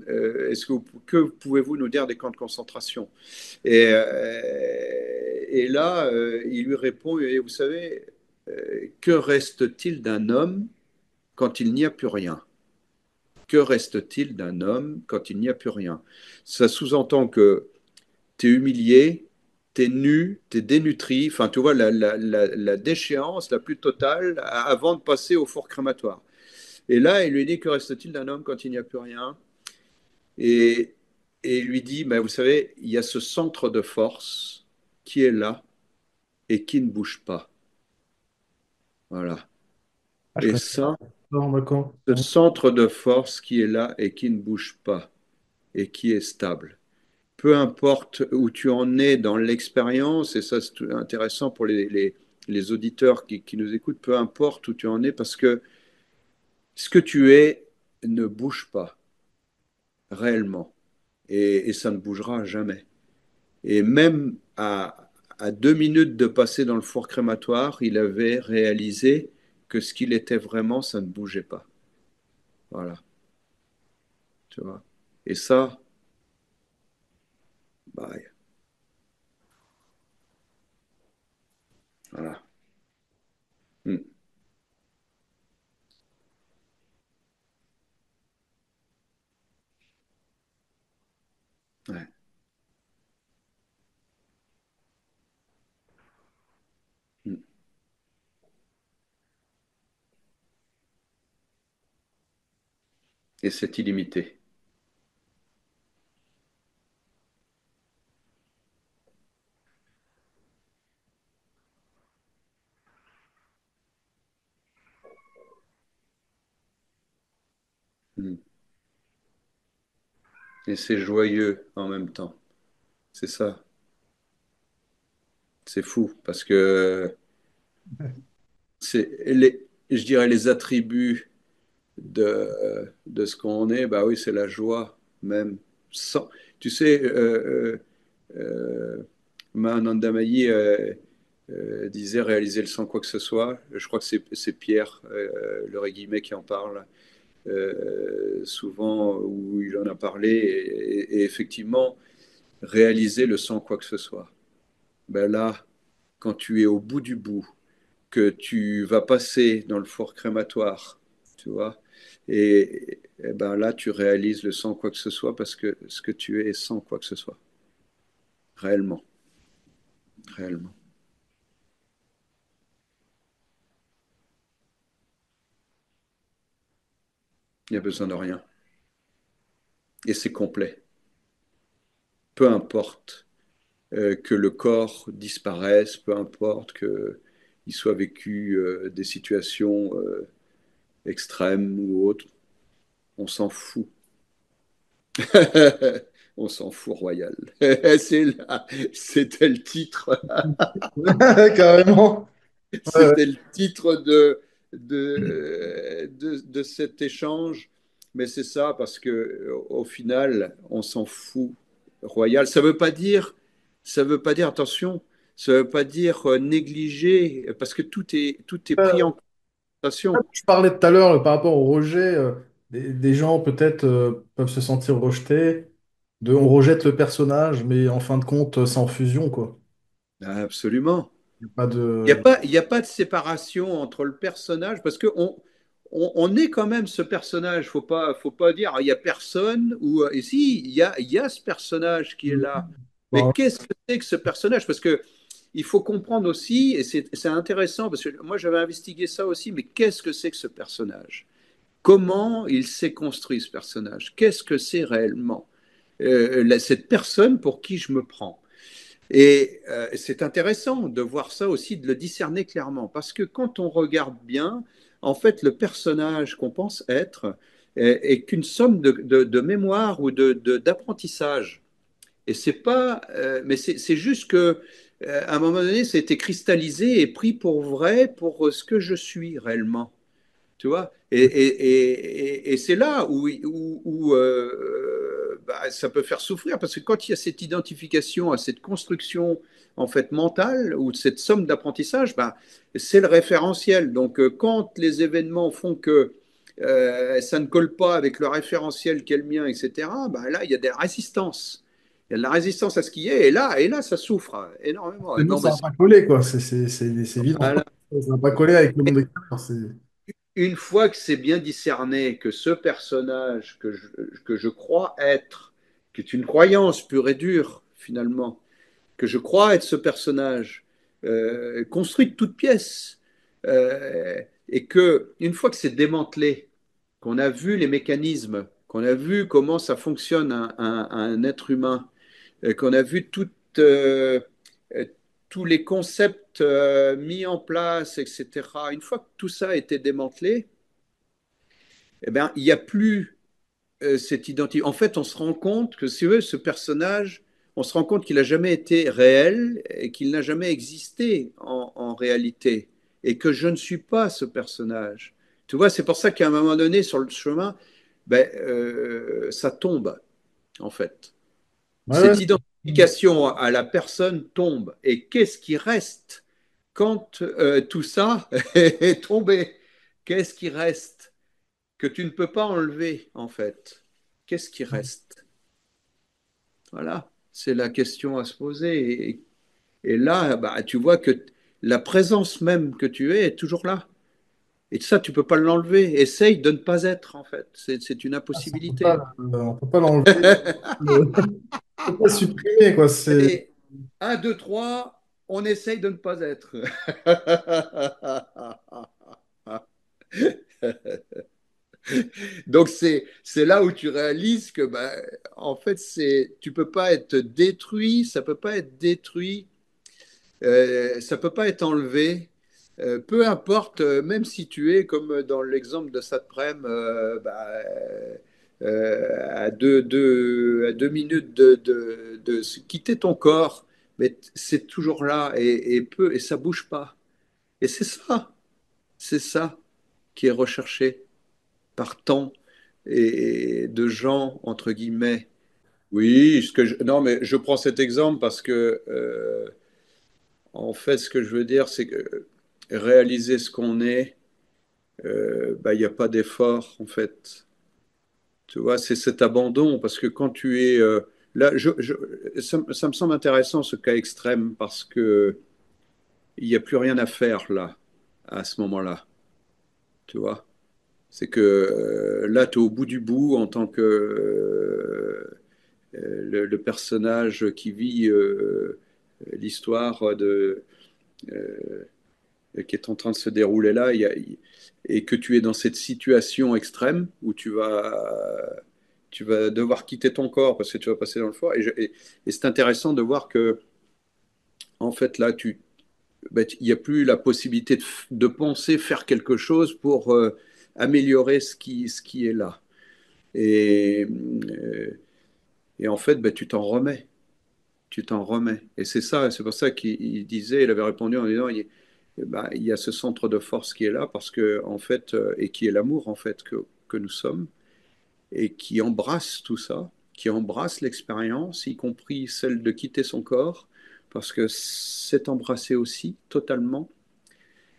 que pouvez-vous nous dire des camps de concentration? Et là, il lui répond, et vous savez, que reste-t-il d'un homme quand il n'y a plus rien? Que reste-t-il d'un homme quand il n'y a plus rien? Ça sous-entend que tu es humilié, tu es nu, tu es dénutri, enfin, tu vois, la déchéance la plus totale avant de passer au four crématoire. Et là, il lui dit, que reste-t-il d'un homme quand il n'y a plus rien? Et, et il lui dit, ben, vous savez, il y a ce centre de force qui est là et qui ne bouge pas. Voilà. Ah, je Et connais ça, pas, d'accord. ce centre de force qui est là et qui ne bouge pas et qui est stable. Peu importe où tu en es dans l'expérience, et ça c'est intéressant pour les auditeurs qui nous écoutent, peu importe où tu en es, parce que ce que tu es ne bouge pas réellement, et ça ne bougera jamais. Et même à 2 minutes de passer dans le four crématoire, il avait réalisé que ce qu'il était vraiment, ça ne bougeait pas. Voilà, tu vois. Et ça, bah, voilà. Mm. Ouais. Mm. Et c'est illimité. Mm. Et c'est joyeux en même temps. C'est ça. C'est fou parce que je dirais les attributs de ce qu'on est, bah oui, c'est la joie même. Sans, tu sais, Mahanandamayi disait réaliser le sans quoi que ce soit. Je crois que c'est Pierre, le Guillemet, qui en parle souvent, où il en a parlé. Et effectivement, réaliser le sans quoi que ce soit. Ben là, quand tu es au bout du bout, que tu vas passer dans le four crématoire, tu vois, et ben là, tu réalises le sans quoi que ce soit parce que ce que tu es est sans quoi que ce soit. Réellement. Réellement. Il n'y a besoin de rien. Et c'est complet. Peu importe que le corps disparaisse, peu importe qu'il soit vécu des situations extrêmes ou autres, on s'en fout. On s'en fout royal. C'était le titre. Carrément. Ouais, ouais. C'était le titre de cet échange. Mais c'est ça, parce que au final, on s'en fout royal. Ça veut pas dire, attention, ça veut pas dire négliger, parce que tout est pris en considération. Je parlais tout à l'heure par rapport au rejet. Des gens peut-être peuvent se sentir rejetés. On rejette le personnage, mais en fin de compte, c'est en fusion, quoi. Absolument. Il n'y a pas Il n'y a de. pas, il y a pas de séparation entre le personnage, parce que on est quand même ce personnage. Faut pas dire ah, il y a personne ou et si il y a ce personnage qui est là. Mais Bon, qu'est-ce que c'est que ce personnage? Parce que il faut comprendre aussi, et c'est intéressant parce que moi j'avais investigué ça aussi. Mais qu'est-ce que c'est que ce personnage? Comment il s'est construit ce personnage? Qu'est-ce que c'est réellement cette personne pour qui je me prends? Et c'est intéressant de voir ça aussi, de le discerner clairement, parce que quand on regarde bien, en fait, le personnage qu'on pense être est qu'une somme de mémoire ou d'apprentissage. Et c'est pas, mais c'est juste que à un moment donné, ça a été cristallisé et pris pour vrai pour ce que je suis réellement. Tu vois? Et c'est là où bah, ça peut faire souffrir, parce que quand il y a cette identification à cette construction en fait mentale, ou cette somme d'apprentissage, bah, c'est le référentiel. Donc quand les événements font que ça ne colle pas avec le référentiel qui est le mien, etc., bah, là, il y a des résistances. Il y a de la résistance à ce qui est, et là ça souffre énormément. Et sinon, bon, ça ben, va pas coller, quoi. C'est évident. voilà. Ça va pas coller avec le monde extérieur. Une fois que c'est bien discerné que ce personnage que je crois être, qui est une croyance pure et dure finalement, que je crois être ce personnage, construit de toutes pièces, et que une fois que c'est démantelé, qu'on a vu les mécanismes, qu'on a vu comment ça fonctionne un être humain, qu'on a vu euh, tous les concepts mis en place, etc. Une fois que tout ça a été démantelé, eh ben, il n'y a plus cette identité. En fait, on se rend compte que, si vous voulez, ce personnage, on se rend compte qu'il n'a jamais été réel et qu'il n'a jamais existé en réalité. Et que je ne suis pas ce personnage. Tu vois, c'est pour ça qu'à un moment donné, sur le chemin, ben, ça tombe, en fait. Ouais, ouais. Cette identification à la personne tombe. Et qu'est-ce qui reste quand tout ça est tombé? Qu'est-ce qui reste que tu ne peux pas enlever, en fait? Qu'est-ce qui reste? Voilà, c'est la question à se poser. Et là, bah, tu vois que la présence même que tu es est toujours là. Et ça, tu peux pas l'enlever. Essaye de ne pas être, en fait. C'est une impossibilité. On peut pas l'enlever. On peut pas le supprimer, quoi. Allez, un, 2, 3, on essaye de ne pas être. Donc c'est là où tu réalises que bah, en fait tu peux pas être détruit, ça peut pas être détruit, ça peut pas être enlevé. Peu importe, même si tu es comme dans l'exemple de Satprem, bah, à 2 minutes de quitter ton corps, mais c'est toujours là et ça bouge pas. Et c'est ça qui est recherché par tant et de gens, entre guillemets. Oui, non, mais je prends cet exemple parce que, en fait, ce que je veux dire, c'est que réaliser ce qu'on est, bah, il n'y a pas d'effort, en fait. Tu vois, c'est cet abandon, parce que quand tu es là, ça me semble intéressant ce cas extrême, parce que il n'y a plus rien à faire là, à ce moment-là. Tu vois, c'est que là, tu es au bout du bout en tant que le personnage qui vit l'histoire euh, qui est en train de se dérouler là, et que tu es dans cette situation extrême où tu vas devoir quitter ton corps parce que tu vas passer dans le foie. Et c'est intéressant de voir que, en fait, là, bah, il n'y a plus la possibilité de penser faire quelque chose pour améliorer ce qui est là. Et, euh, et en fait, bah, tu t'en remets. Tu t'en remets. Et c'est ça, c'est pour ça qu'il disait, il avait répondu en disant, bah, il y a ce centre de force qui est là, parce que, en fait, et qui est l'amour, en fait, que nous sommes, et qui embrasse tout ça, qui embrasse l'expérience, y compris celle de quitter son corps, parce que c'est embrassé aussi totalement.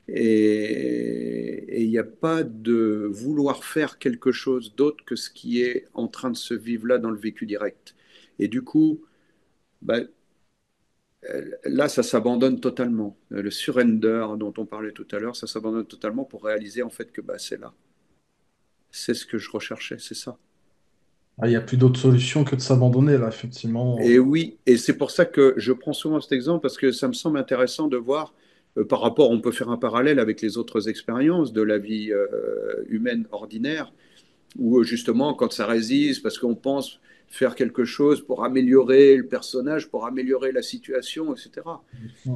Et il n'y a pas de vouloir faire quelque chose d'autre que ce qui est en train de se vivre là dans le vécu direct. Et du coup, bah, là, ça s'abandonne totalement. Le surrender dont on parlait tout à l'heure, ça s'abandonne totalement pour réaliser en fait que bah, c'est là. C'est ce que je recherchais, c'est ça. Ah, il n'y a plus d'autre solution que de s'abandonner, là, effectivement. Et oui, et c'est pour ça que je prends souvent cet exemple parce que ça me semble intéressant de voir par rapport, on peut faire un parallèle avec les autres expériences de la vie humaine ordinaire, où justement, quand ça résiste, parce qu'on pense faire quelque chose pour améliorer le personnage, pour améliorer la situation, etc.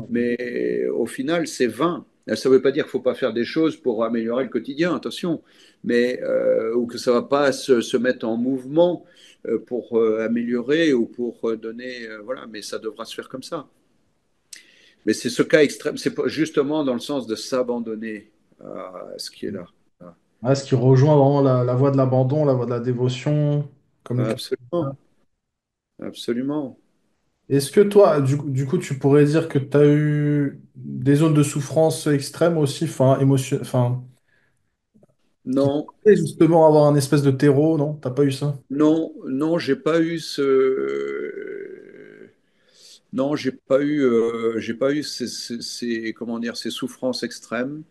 Mais au final, c'est vain. Ça ne veut pas dire qu'il ne faut pas faire des choses pour améliorer le quotidien, attention, mais ou que ça ne va pas se mettre en mouvement pour améliorer ou pour donner, voilà, mais ça devra se faire comme ça. Mais c'est ce cas extrême, c'est justement dans le sens de s'abandonner à ce qui est là. Ah, ce qui rejoint vraiment la voie de l'abandon, la voie de la dévotion, comme le Christ. Absolument, absolument. Est-ce que toi, du coup, tu pourrais dire que tu as eu des zones de souffrance extrêmes aussi, enfin, enfin, qui te Non, fait justement avoir un espèce de terreau, non? T'as pas eu ça? non, non, j'ai pas eu ce. Non, j'ai pas eu comment dire, ces souffrances extrêmes.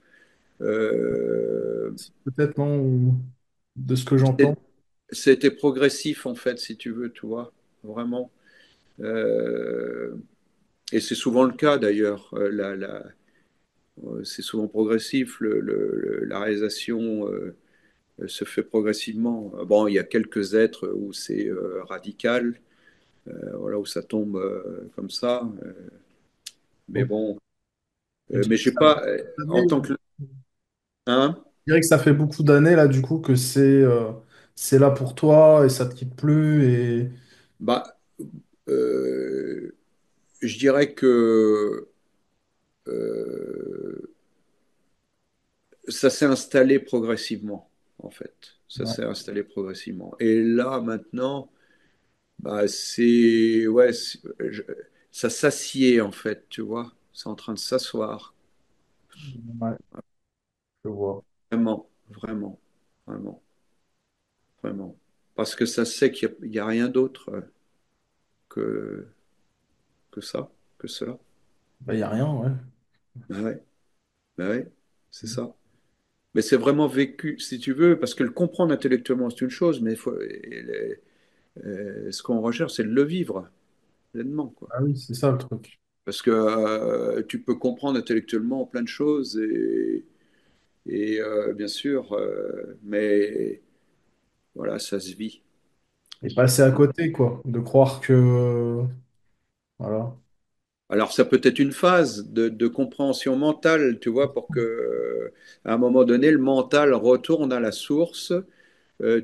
Euh, Peut-être, non? De ce que j'entends. c'est- C'était progressif en fait, si tu veux, tu vois, vraiment. Euh, et c'est souvent le cas d'ailleurs. C'est souvent progressif. La réalisation se fait progressivement. Bon, il y a quelques êtres où c'est radical, voilà, où ça tombe comme ça. Mais Donc, bon, et tu mais dirais que j'ai ça fait pas, beaucoup en d'années, tant que, hein, je dirais que ça fait beaucoup d'années, là, du coup, que c'est là pour toi et ça te quitte plus. Et bah, euh, je dirais que euh, ça s'est installé progressivement, en fait. Ça ouais. s'est installé progressivement. Et là, maintenant, bah, c'est, ouais, ça s'assied, en fait, tu vois. C'est en train de s'asseoir. Ouais, je vois. Vraiment, vraiment, vraiment, vraiment. Parce que ça sait qu'il y a rien d'autre que, que ça, que cela. Il n'y a rien, ouais. Bah ouais, bah ouais, c'est ça. Mais c'est vraiment vécu, si tu veux, parce que le comprendre intellectuellement, c'est une chose, mais ce qu'on recherche, c'est de le vivre pleinement, quoi. Ah oui, c'est ça le truc. Parce que tu peux comprendre intellectuellement plein de choses bien sûr, mais voilà, ça se vit. Et passer à côté, quoi. De croire que. Voilà. Alors, ça peut être une phase de compréhension mentale, tu vois, pour que, à un moment donné, le mental retourne à la source,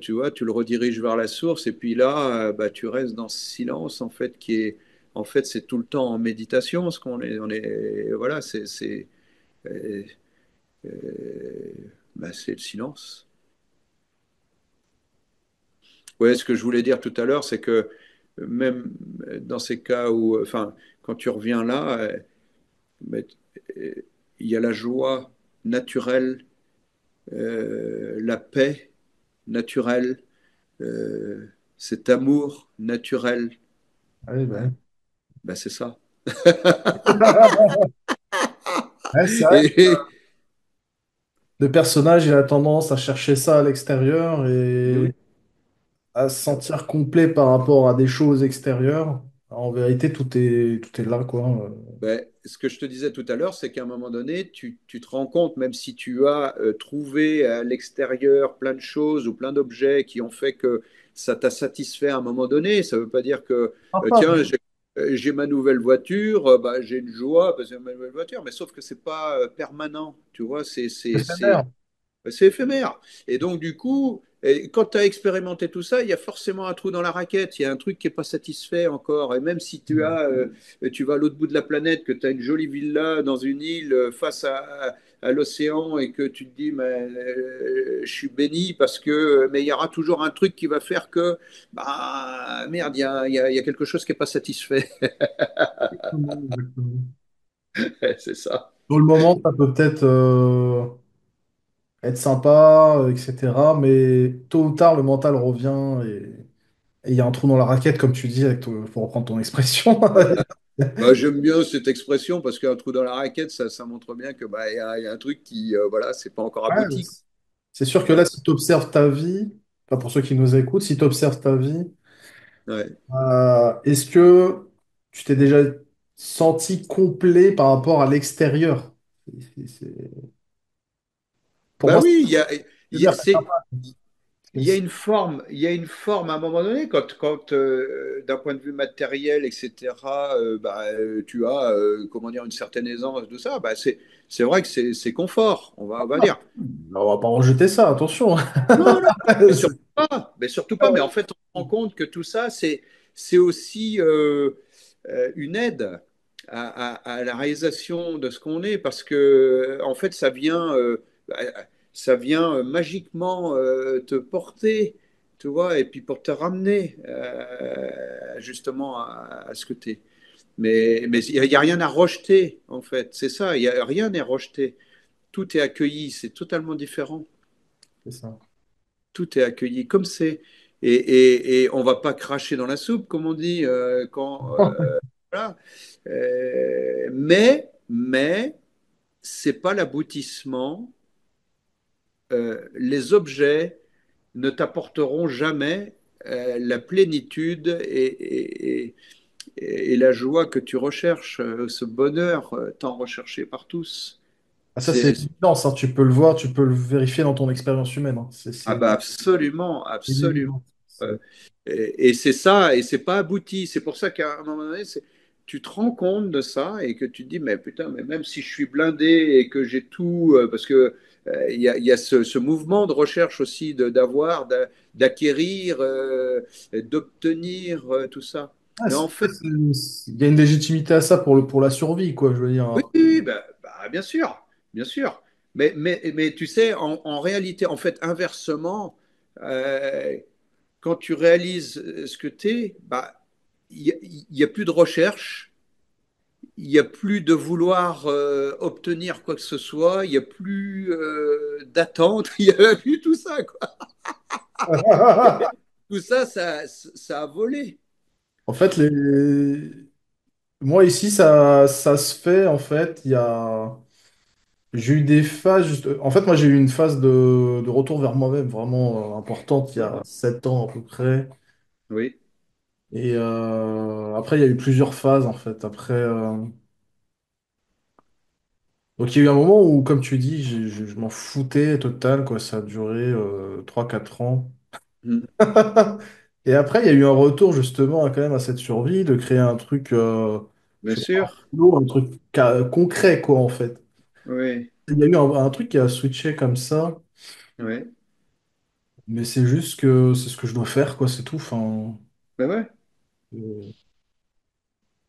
tu vois, tu le rediriges vers la source, et puis là, bah, tu restes dans ce silence, en fait, en fait, c'est tout le temps en méditation, ce voilà, euh, euh, bah, c'est le silence. Ouais, ce que je voulais dire tout à l'heure, c'est que même dans ces cas où, enfin, quand tu reviens là, mais, euh, il y a la joie naturelle, la paix naturelle, euh, cet amour naturel. Ouais, Hein, ben. ben c'est ça. Ouais, c'est vrai. Et, Le personnage, il a tendance à chercher ça à l'extérieur et oui, Mhm. à se sentir complet par rapport à des choses extérieures. En vérité, tout est là, quoi. Ben, ce que je te disais tout à l'heure, c'est qu'à un moment donné, tu te rends compte, même si tu as trouvé à l'extérieur plein de choses ou plein d'objets qui ont fait que ça t'a satisfait à un moment donné, ça ne veut pas dire que, Enfin, tiens, j'ai ma nouvelle voiture, bah, j'ai une joie parce que j'ai ma nouvelle voiture, mais sauf que c'est pas permanent, tu vois, éphémère. c'est éphémère. Et donc, du coup, quand tu as expérimenté tout ça, il y a forcément un trou dans la raquette. Il y a un truc qui n'est pas satisfait encore. Et même si tu vas à l'autre bout de la planète, que tu as une jolie villa dans une île face à l'océan et que tu te dis, mais, je suis béni parce que, mais il y aura toujours un truc qui va faire que, bah, merde, il y a quelque chose qui n'est pas satisfait. Exactement, exactement. C'est ça. Sur le moment, ça peut peut-être être sympa, etc. Mais tôt ou tard, le mental revient et il y a un trou dans la raquette, comme tu dis, pour reprendre ton expression. Bah, j'aime bien cette expression parce qu'un trou dans la raquette, ça montre bien que bah, il y a un truc qui, voilà, c'est pas encore Ouais, abouti. C'est sûr que là, Voilà. si tu observes ta vie, enfin, pour ceux qui nous écoutent, si tu observes ta vie, Ouais. est-ce que tu t'es déjà senti complet par rapport à l'extérieur? Pour Bah moi, oui, il y a- c'est c'est, sympa. il y a une forme à un moment donné, quand d'un point de vue matériel, etc., tu as, comment dire, une certaine aisance de ça, c'est vrai que c'est confort, on va dire. On va pas rejeter ça, attention. Non, non, mais surtout pas. Mais surtout pas. Mais en fait, on se rend compte que tout ça, c'est aussi une aide à la réalisation de ce qu'on est, parce que en fait, ça vient magiquement te porter, tu vois, et puis pour te ramener justement à ce que tu es. Mais il y a rien à rejeter, en fait. C'est ça, il y a rien n'est rejeté. Tout est accueilli, c'est totalement différent. C'est ça. Tout est accueilli comme c'est. Et on va pas cracher dans la soupe, comme on dit, voilà. Mais c'est pas l'aboutissement. Les objets ne t'apporteront jamais la plénitude et la joie que tu recherches, ce bonheur tant recherché par tous. Ah, ça, c'est C'est, évident, ça, tu peux le voir, tu peux le vérifier dans ton expérience humaine, hein. Ah bah absolument, C'est absolument. évident. Euh, et c'est ça, et c'est pas abouti. C'est pour ça qu'à un moment donné, tu te rends compte de ça et que tu te dis, mais putain, mais même si je suis blindé et que j'ai tout, parce que il y a ce mouvement de recherche aussi d'avoir, d'acquérir, d'obtenir tout ça. Ah, Mais en fait, il y a une légitimité à ça pour la survie, quoi, je veux oui, dire. oui, bien sûr, bien sûr. Mais tu sais, en réalité, en fait, inversement, euh, quand tu réalises ce que tu es, il n'y a plus de recherche, il n'y a plus de vouloir obtenir quoi que ce soit, il n'y a plus d'attente, il n'y a plus tout ça, quoi. Tout ça, ça a volé. En fait, moi ici, ça se fait, en fait, j'ai eu des phases, en fait, moi j'ai eu une phase de retour vers moi-même vraiment importante il y a 7 ans à peu près. Oui. Et après, il y a eu plusieurs phases, en fait. Après, donc il y a eu un moment où, comme tu dis, je m'en foutais total, quoi. Ça a duré 3-4 ans. Mm. Et après, il y a eu un retour justement quand même à cette survie, de créer un truc, Bien je sais pas, sûr. un truc concret, quoi, en fait. Oui. Il y a eu un truc qui a switché comme ça, Oui. mais c'est juste que c'est ce que je dois faire, quoi, c'est tout. Enfin, Ben ouais. euh,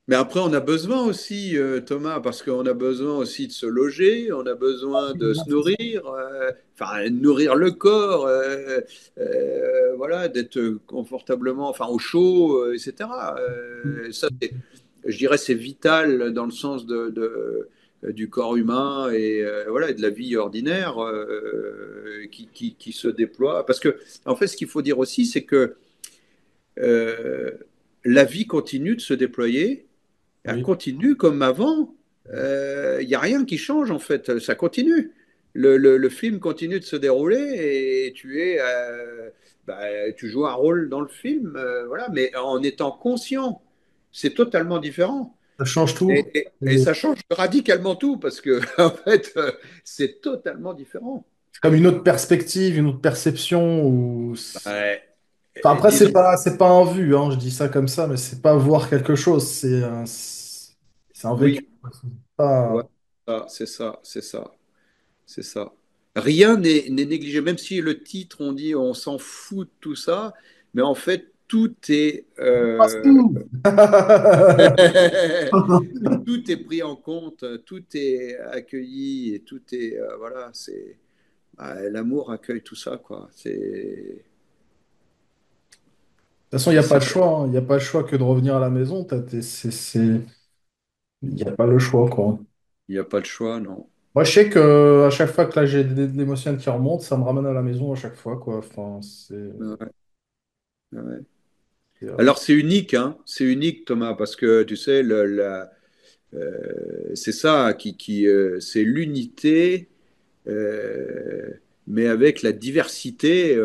Mais après, on a besoin aussi, Thomas, parce qu'on a besoin aussi de se loger, on a besoin de se nourrir, enfin, nourrir le corps, voilà, d'être confortablement, enfin, au chaud, etc. Ça, je dirais, c'est vital dans le sens du corps humain et voilà, et de la vie ordinaire qui se déploie. Parce que, en fait, ce qu'il faut dire aussi, c'est que euh, la vie continue de se déployer, elle oui. continue comme avant. Il n'y a rien qui change en fait, ça continue. Le film continue de se dérouler et tu joues un rôle dans le film, voilà, mais en étant conscient, c'est totalement différent. Ça change tout. Et ça change radicalement tout parce que en fait, c'est totalement différent. C'est comme une autre perspective, une autre perception. Ouais. Enfin, après, Disons, c'est pas un vu, hein, je dis ça comme ça, mais c'est pas voir quelque chose, c'est un vécu. oui, C'est ouais, pas- c'est ça, c'est ça. C'est ça. Rien n'est négligé, même si le titre, on dit on s'en fout de tout ça, mais en fait, tout est, Partout. tout est pris en compte, tout est accueilli et tout est, voilà, l'amour accueille tout ça, quoi. De toute façon, il n'y a pas C'est le choix, hein. Il n'y a pas le choix que de revenir à la maison. Il n'y a pas le choix, quoi. Il n'y a pas le choix, non. Moi, je sais que à chaque fois que là, j'ai de l'émotion qui remonte, ça me ramène à la maison à chaque fois, quoi. Enfin, Ouais, ouais. c'est, Alors c'est unique, hein, c'est unique, Thomas, parce que tu sais, c'est ça c'est l'unité. mais avec la diversité,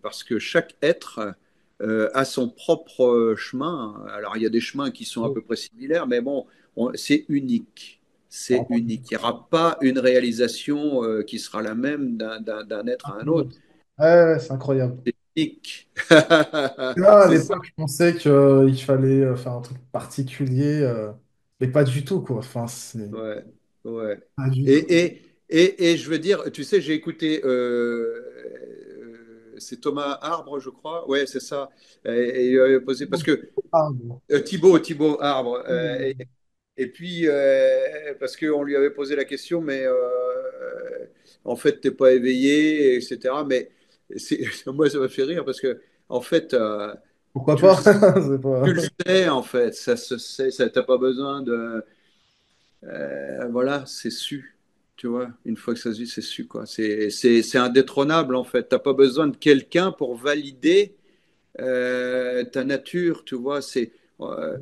parce que chaque être a son propre chemin. Alors, il y a des chemins qui sont à peu près similaires, mais bon, c'est unique. C'est unique. Il n'y aura pas une réalisation qui sera la même d'un être à un autre. Ouais, c'est incroyable. C'est unique. Là, à C'est ça. l'époque, je pensais qu'il fallait faire un truc particulier, mais pas du tout, quoi. Enfin, c'est Ouais, ouais. pas du tout. Et je veux dire, tu sais, j'ai écouté, c'est Thomas Arbre, je crois. Ouais, c'est ça. Et il avait posé, parce que Ah, bon. Thibaut Arbre. Et puis, parce qu'on lui avait posé la question, mais en fait, t'es pas éveillé, etc. Mais moi, ça m'a fait rire parce que, en fait, Pourquoi tu le, pas? C'est tu pas... le sais, en fait, ça se sait, ça, t'as pas besoin de. Voilà, c'est su. Tu vois, une fois que ça se dit, c'est su, quoi. C'est indétrônable, en fait. T'as pas besoin de quelqu'un pour valider ta nature, tu vois. Euh,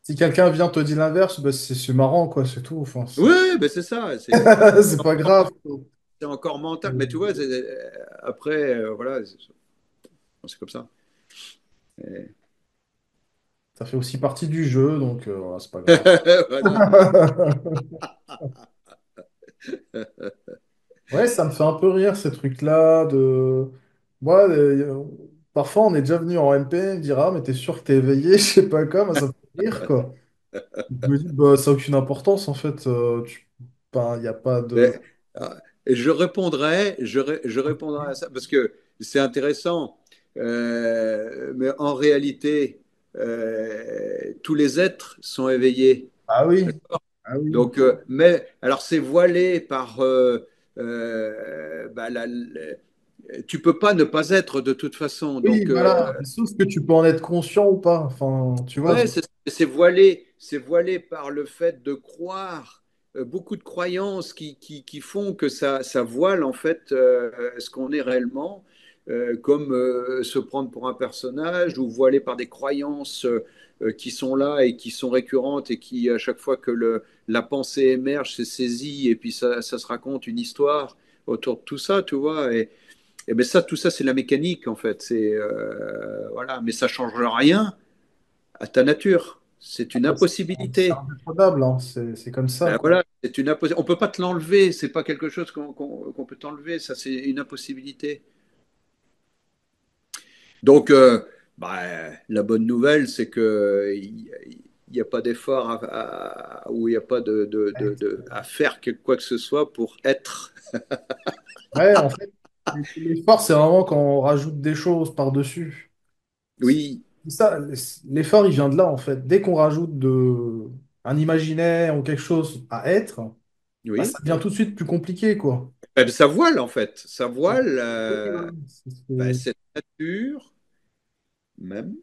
Si quelqu'un vient te dire l'inverse, bah, c'est marrant, quoi, c'est tout. Enfin, ouais, ben c'est ça. c'est pas grave. C'est encore mental. Mais tu vois, après, voilà, c'est comme ça. Et- Ça fait aussi partie du jeu, donc voilà, c'est pas grave. voilà. Ouais, ça me fait un peu rire ces trucs-là de. Moi, parfois on est déjà venu en MP, me dire ah mais t'es sûr que t'es éveillé, je sais pas quoi, moi, ça me fait rire quoi. Je me dis bah ça n'a aucune importance en fait. Il n'y a pas de. Mais, je répondrai à ça parce que c'est intéressant. Mais en réalité, tous les êtres sont éveillés. Ah oui, ah oui. Donc, mais alors c'est voilé par tu peux pas ne pas être de toute façon. Oui, Donc, voilà. Sauf que tu peux en être conscient ou pas. Enfin, tu vois. ouais, c'est voilé par le fait de croire, beaucoup de croyances qui font que ça voile en fait ce qu'on est réellement, comme se prendre pour un personnage ou voilé par des croyances qui sont là et qui sont récurrentes et qui, à chaque fois que la pensée émerge, c'est saisi et puis ça se raconte une histoire autour de tout ça, tu vois. Et ben ça, tout ça, c'est la mécanique en fait. Voilà, mais ça change rien à ta nature. C'est une C'est impossibilité. indéfendable, hein. C'est comme ça, Ben quoi. voilà, c'est une impossibilité. On peut pas te l'enlever. C'est pas quelque chose qu'on peut t'enlever. Ça, c'est une impossibilité. Donc, la bonne nouvelle, c'est que il n'y a pas d'effort ou il n'y a pas à faire quoi que ce soit pour être. Ouais, en fait, l'effort, c'est vraiment quand on rajoute des choses par-dessus. C'est Oui, ça, l'effort, il vient de là, en fait. Dès qu'on rajoute un imaginaire ou quelque chose à être, bah, ça oui. devient tout de suite plus compliqué, quoi. Ça voile en fait. Ça Ouais. voile Oui, voilà. cette nature même.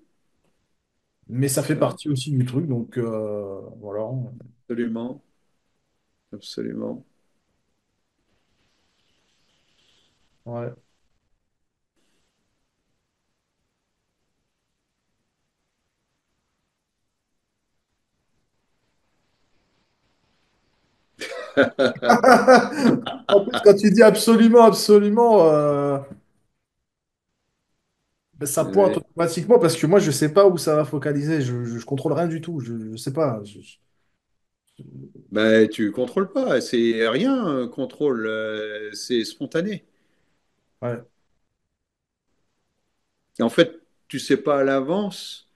Mais ça fait Voilà. partie aussi du truc, donc voilà. Absolument, absolument. Ouais. En plus, quand tu dis absolument, absolument, ben, ça pointe Ouais. automatiquement parce que moi, je sais pas où ça va focaliser. Je contrôle rien du tout. Je sais pas. Ben, tu contrôles pas, c'est rien, contrôle, c'est spontané. Ouais, Et en fait, tu sais pas à l'avance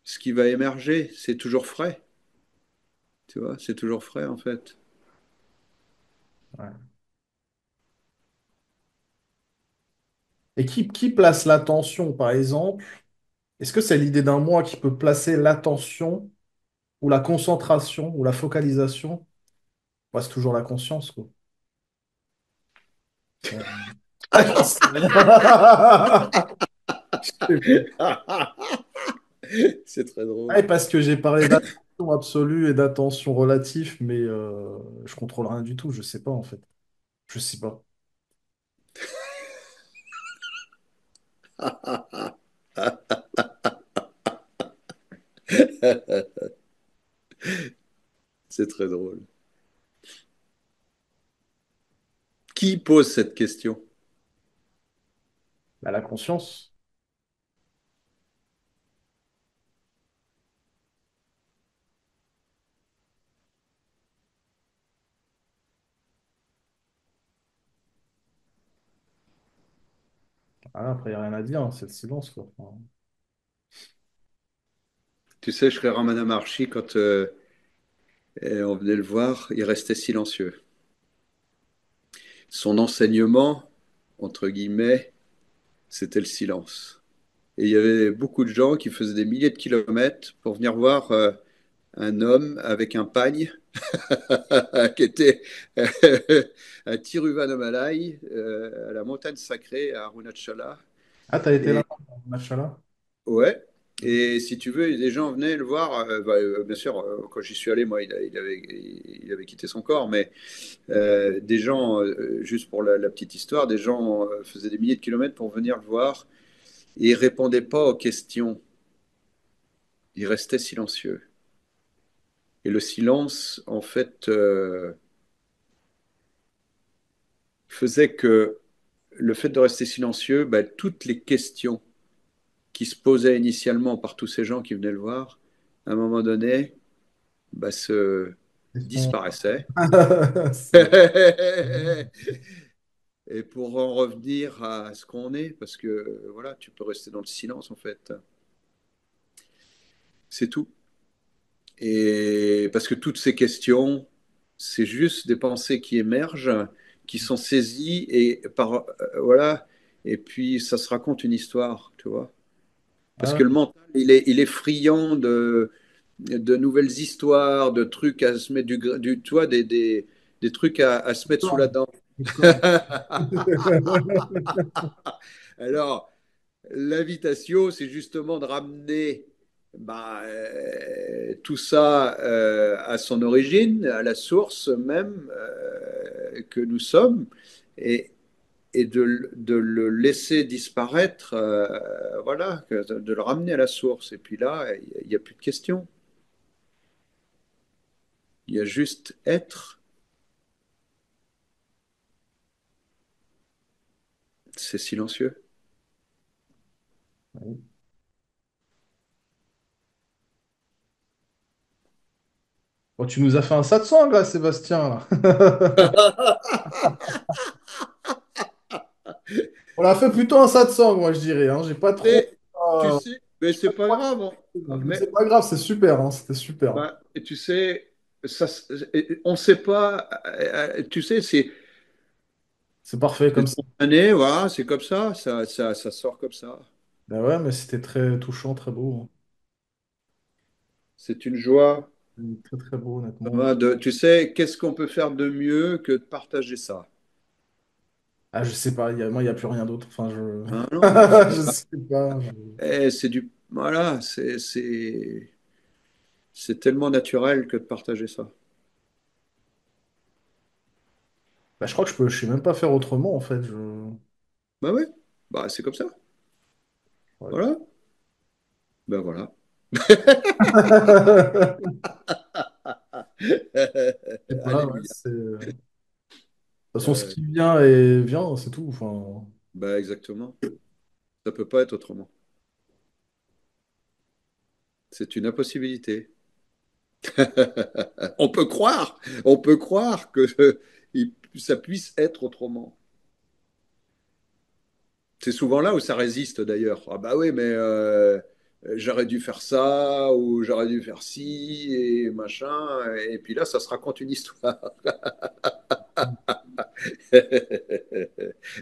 ce qui va émerger, c'est toujours frais, tu vois, c'est toujours frais en fait. ouais. Et qui place l'attention, par exemple? Est-ce que c'est l'idée d'un moi qui peut placer l'attention ou la concentration ou la focalisation? Ouais, c'est toujours la conscience, quoi. Euh, je sais pas. C'est très drôle. Ouais, parce que j'ai parlé d'attention absolue et d'attention relative, mais je contrôle rien du tout. Je sais pas, en fait. Je sais pas. C'est très drôle. Qui pose cette question? Bah, la conscience. Ah, après, il n'y a rien à dire, hein, c'est le silence, quoi. Enfin, Tu sais, Sri Ramana Maharshi, quand on venait le voir, il restait silencieux. Son enseignement, entre guillemets, c'était le silence. Et il y avait beaucoup de gens qui faisaient des milliers de kilomètres pour venir voir un homme avec un pagne qui était à Tiruvannamalai, à la montagne sacrée à Arunachala. ah, t'as été là, Et machallah? ouais. Et si tu veux, les gens venaient le voir. Bien sûr, quand j'y suis allé, moi, il avait quitté son corps, mais des gens, juste pour la petite histoire, des gens faisaient des milliers de kilomètres pour venir le voir et ils répondaient pas aux questions. Ils restaient silencieux. Et le silence, en fait, faisait que le fait de rester silencieux, bah, toutes les questions qui se posaient initialement par tous ces gens qui venaient le voir, à un moment donné, bah, se Ils sont- disparaissaient. C'est- Et pour en revenir à ce qu'on est, parce que voilà, tu peux rester dans le silence en fait, c'est tout. Et parce que toutes ces questions, c'est juste des pensées qui émergent, qui sont saisies et par voilà, et puis ça se raconte une histoire, tu vois. Parce Ah, que le mental, il est friand de nouvelles histoires, de trucs à se mettre tu vois, des trucs à se mettre sous la d'accord, dent. d'accord. Alors, l'invitation, c'est justement de ramener bah, tout ça à son origine, à la source même que nous sommes, et, et de le laisser disparaître, voilà, de le ramener à la source. Et puis là, il n'y a plus de question. Il y a juste être, c'est silencieux. Bon, tu nous as fait un satsang là, Sébastien, là. On a fait plutôt un satsang, moi je dirais, hein. J'ai pas trop. Mais tu sais, mais c'est pas grave, hein. Mais Mais c'est pas grave, c'est super, hein. C'était super. bah, et tu sais, ça, on ne sait pas. Tu sais, C'est parfait c'est comme ça. spontané, voilà, c'est comme ça sort comme ça. Ben ouais, mais c'était très touchant, très beau, hein. C'est une joie. Très très beau, honnêtement. Hein, tu sais, qu'est-ce qu'on peut faire de mieux que de partager ça? Ah, je sais pas, moi, il n'y a plus rien d'autre. Enfin, je. Hein, non, Je sais pas. c'est voilà, c'est tellement naturel que de partager ça. Bah, je crois que je sais même pas faire autrement, en fait. Bah ouais, bah c'est comme ça. Ouais. Voilà, ben voilà. Je sais pas, ouais, Alléluia. de toute façon, ce Euh, qui vient et vient, c'est tout. Enfin, bah exactement. Ça peut pas être autrement. C'est une impossibilité. On peut croire que ça puisse être autrement. C'est souvent là où ça résiste d'ailleurs. Ah bah oui, mais j'aurais dû faire ça ou j'aurais dû faire ci et machin. Et puis là, ça se raconte une histoire.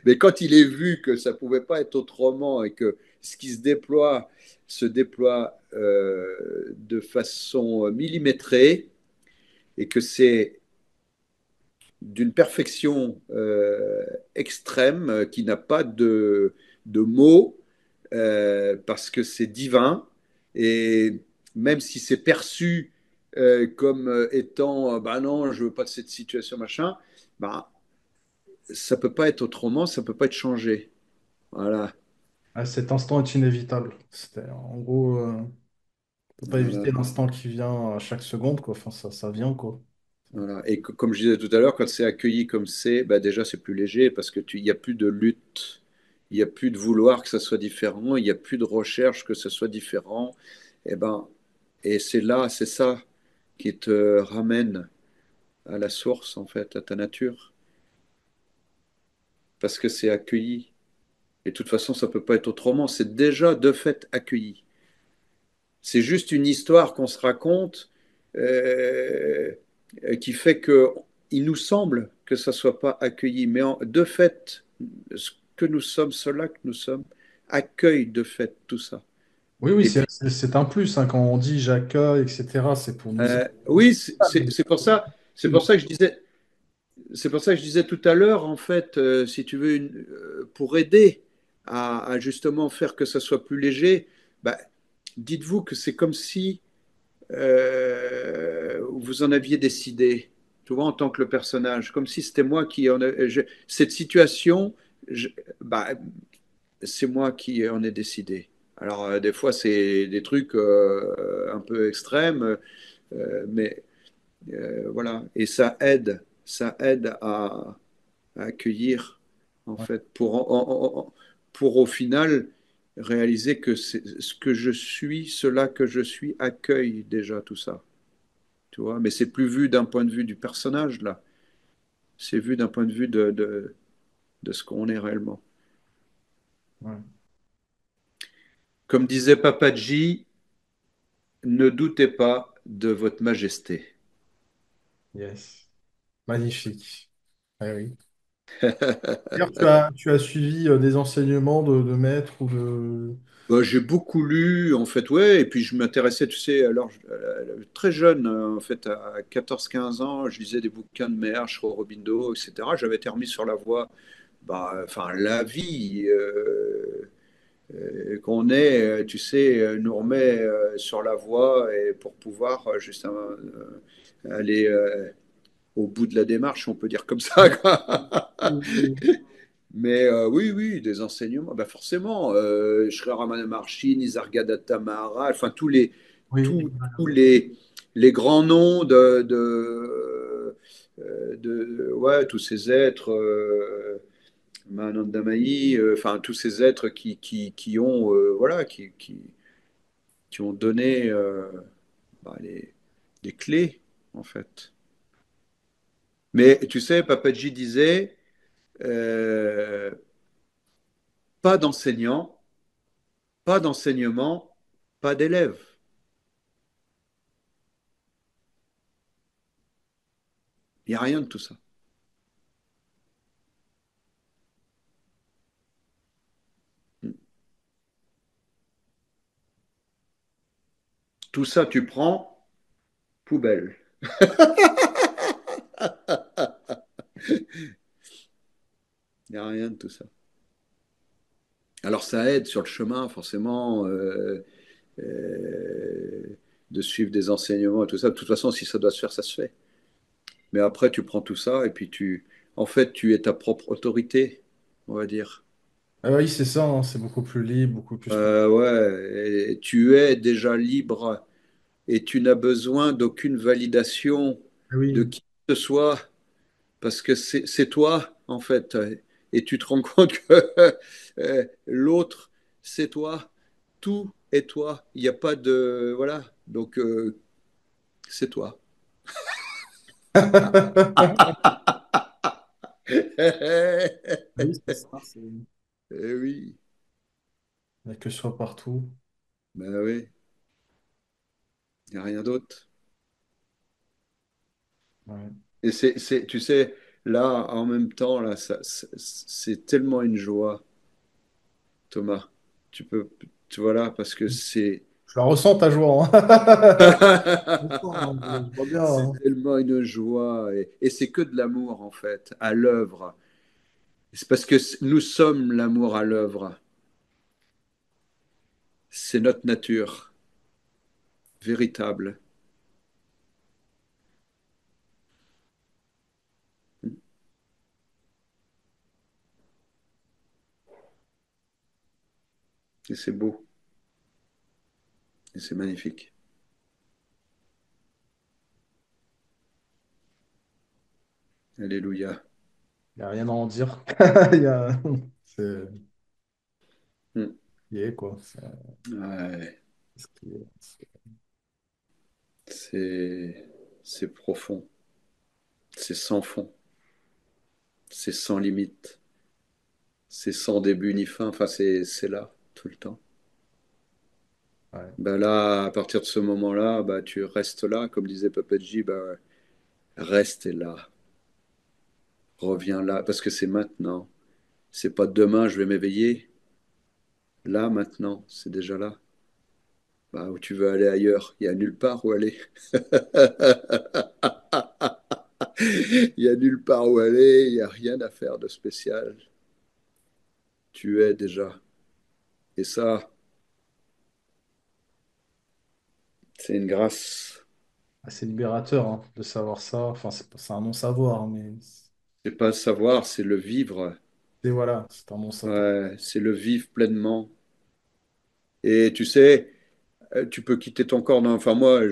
Mais quand il est vu que ça pouvait pas être autrement et que ce qui se déploie de façon millimétrée et que c'est d'une perfection extrême qui n'a pas de mots parce que c'est divin et même si c'est perçu comme étant bah non je veux pas de cette situation machin bah ça peut pas être autrement ça peut pas être changé voilà, ah, cet instant est inévitable. En gros, on peut pas voilà. éviter l'instant qui vient à chaque seconde, quoi. Enfin, ça vient, quoi. Voilà. Et comme je disais tout à l'heure, quand c'est accueilli comme c'est, bah déjà c'est plus léger parce que il n'y a plus de lutte, il n'y a plus de vouloir que ça soit différent, il n'y a plus de recherche que ce soit différent. Et ben, et c'est là, c'est ça qui te ramène à la source en fait, à ta nature, parce que c'est accueilli. Et de toute façon, ça peut pas être autrement. C'est déjà de fait accueilli. C'est juste une histoire qu'on se raconte euh, qui fait que il nous semble que ça soit pas accueilli. Mais de fait, ce que nous sommes, cela que nous sommes, accueille de fait tout ça. Oui, oui, Et puis, c'est un plus hein, quand on dit j'accueille, etc. C'est pour nous aider. oui, c'est pour ça que je disais, c'est pour ça que je disais tout à l'heure, en fait, si tu veux, pour aider à justement faire que ça soit plus léger, bah, dites-vous que c'est comme si vous en aviez décidé, tu vois, en tant que le personnage, comme si c'était moi qui en ai, cette situation, je- bah, c'est moi qui en ai décidé. Alors, des fois, c'est des trucs un peu extrêmes, mais voilà. Et ça aide à accueillir, en Ouais, fait, pour au final réaliser que ce que je suis, cela que je suis, accueille déjà tout ça. Tu vois, mais c'est plus vu d'un point de vue du personnage, là. C'est vu d'un point de vue de ce qu'on est réellement. ouais. Comme disait Papadji, ne doutez pas de votre majesté. Yes. Magnifique. Ah oui. D'ailleurs, tu as suivi des enseignements de maîtres ou de... Bah, j'ai beaucoup lu, en fait, ouais, et puis je m'intéressais, tu sais, alors, très jeune, en fait, à 14 15 ans, je lisais des bouquins de Merche, Aurobindo, etc. J'avais été remis sur la voie, bah, enfin, la vie qu'on est, tu sais, nous remet sur la voie et pour pouvoir justement aller au bout de la démarche, on peut dire comme ça, quoi. Mais oui, oui, des enseignements, bah forcément, Sri Ramana Maharshi, Nisargadatta Maharaj, enfin Oui. tous les grands noms ouais, tous ces êtres, Mahanandamayi, enfin tous ces êtres qui ont, voilà, qui ont donné bah, les clés, en fait. Mais tu sais, Papaji disait, euh, pas d'enseignant, pas d'enseignement, pas d'élève. Il n'y a rien de tout ça. Tout ça, tu prends, poubelle. Il n'y a rien de tout ça. Alors ça aide sur le chemin, forcément, de suivre des enseignements et tout ça. De toute façon, si ça doit se faire, ça se fait. Mais après, tu prends tout ça et puis en fait, tu es ta propre autorité, on va dire. Ah oui, c'est ça, hein, c'est beaucoup plus libre, beaucoup plus... Ouais, et tu es déjà libre et tu n'as besoin d'aucune validation Ah de oui. qui que ce soit parce que c'est toi, en fait. Et tu te rends compte que l'autre, c'est toi. Tout est toi. Il n'y a pas de... Voilà. Donc, c'est toi. Oui, c'est ça. Eh oui, Il n'y a que soi partout. ben oui, il n'y a rien d'autre. Ouais. Et tu sais, là, en même temps, là, c'est tellement une joie, Thomas. Tu peux, tu vois là, parce que c'est Je la ressens, ta joie, hein. Je ressens, hein, je vois bien, c'est hein. tellement une joie et c'est que de l'amour en fait à l'œuvre. C'est parce que nous sommes l'amour à l'œuvre. C'est notre nature véritable et c'est beau et c'est magnifique. Alléluia. Il n'y a rien à en dire. Il y a... C'est Hmm. ce qui est, quoi. Ouais, C'est ce qui est. c'est profond, c'est sans fond, c'est sans limite, c'est sans début ni fin. Enfin, c'est là tout le temps. Ouais. Bah là, à partir de ce moment-là, bah tu restes là, comme disait Papadji, bah reste là, reviens là, parce que c'est maintenant. C'est pas demain, je vais m'éveiller. Là, maintenant, c'est déjà là. Bah, où tu veux aller ailleurs, il y a nulle part où aller. Il y a nulle part où aller, il y a rien à faire de spécial. Tu es déjà. Et ça, c'est une grâce. C'est libérateur hein, de savoir ça. Enfin, c'est un non-savoir, hein, mais C'est pas savoir, c'est le vivre. c'est voilà, c'est un non-savoir. Ouais, c'est le vivre pleinement. Et tu sais, tu peux quitter ton corps. Enfin, moi,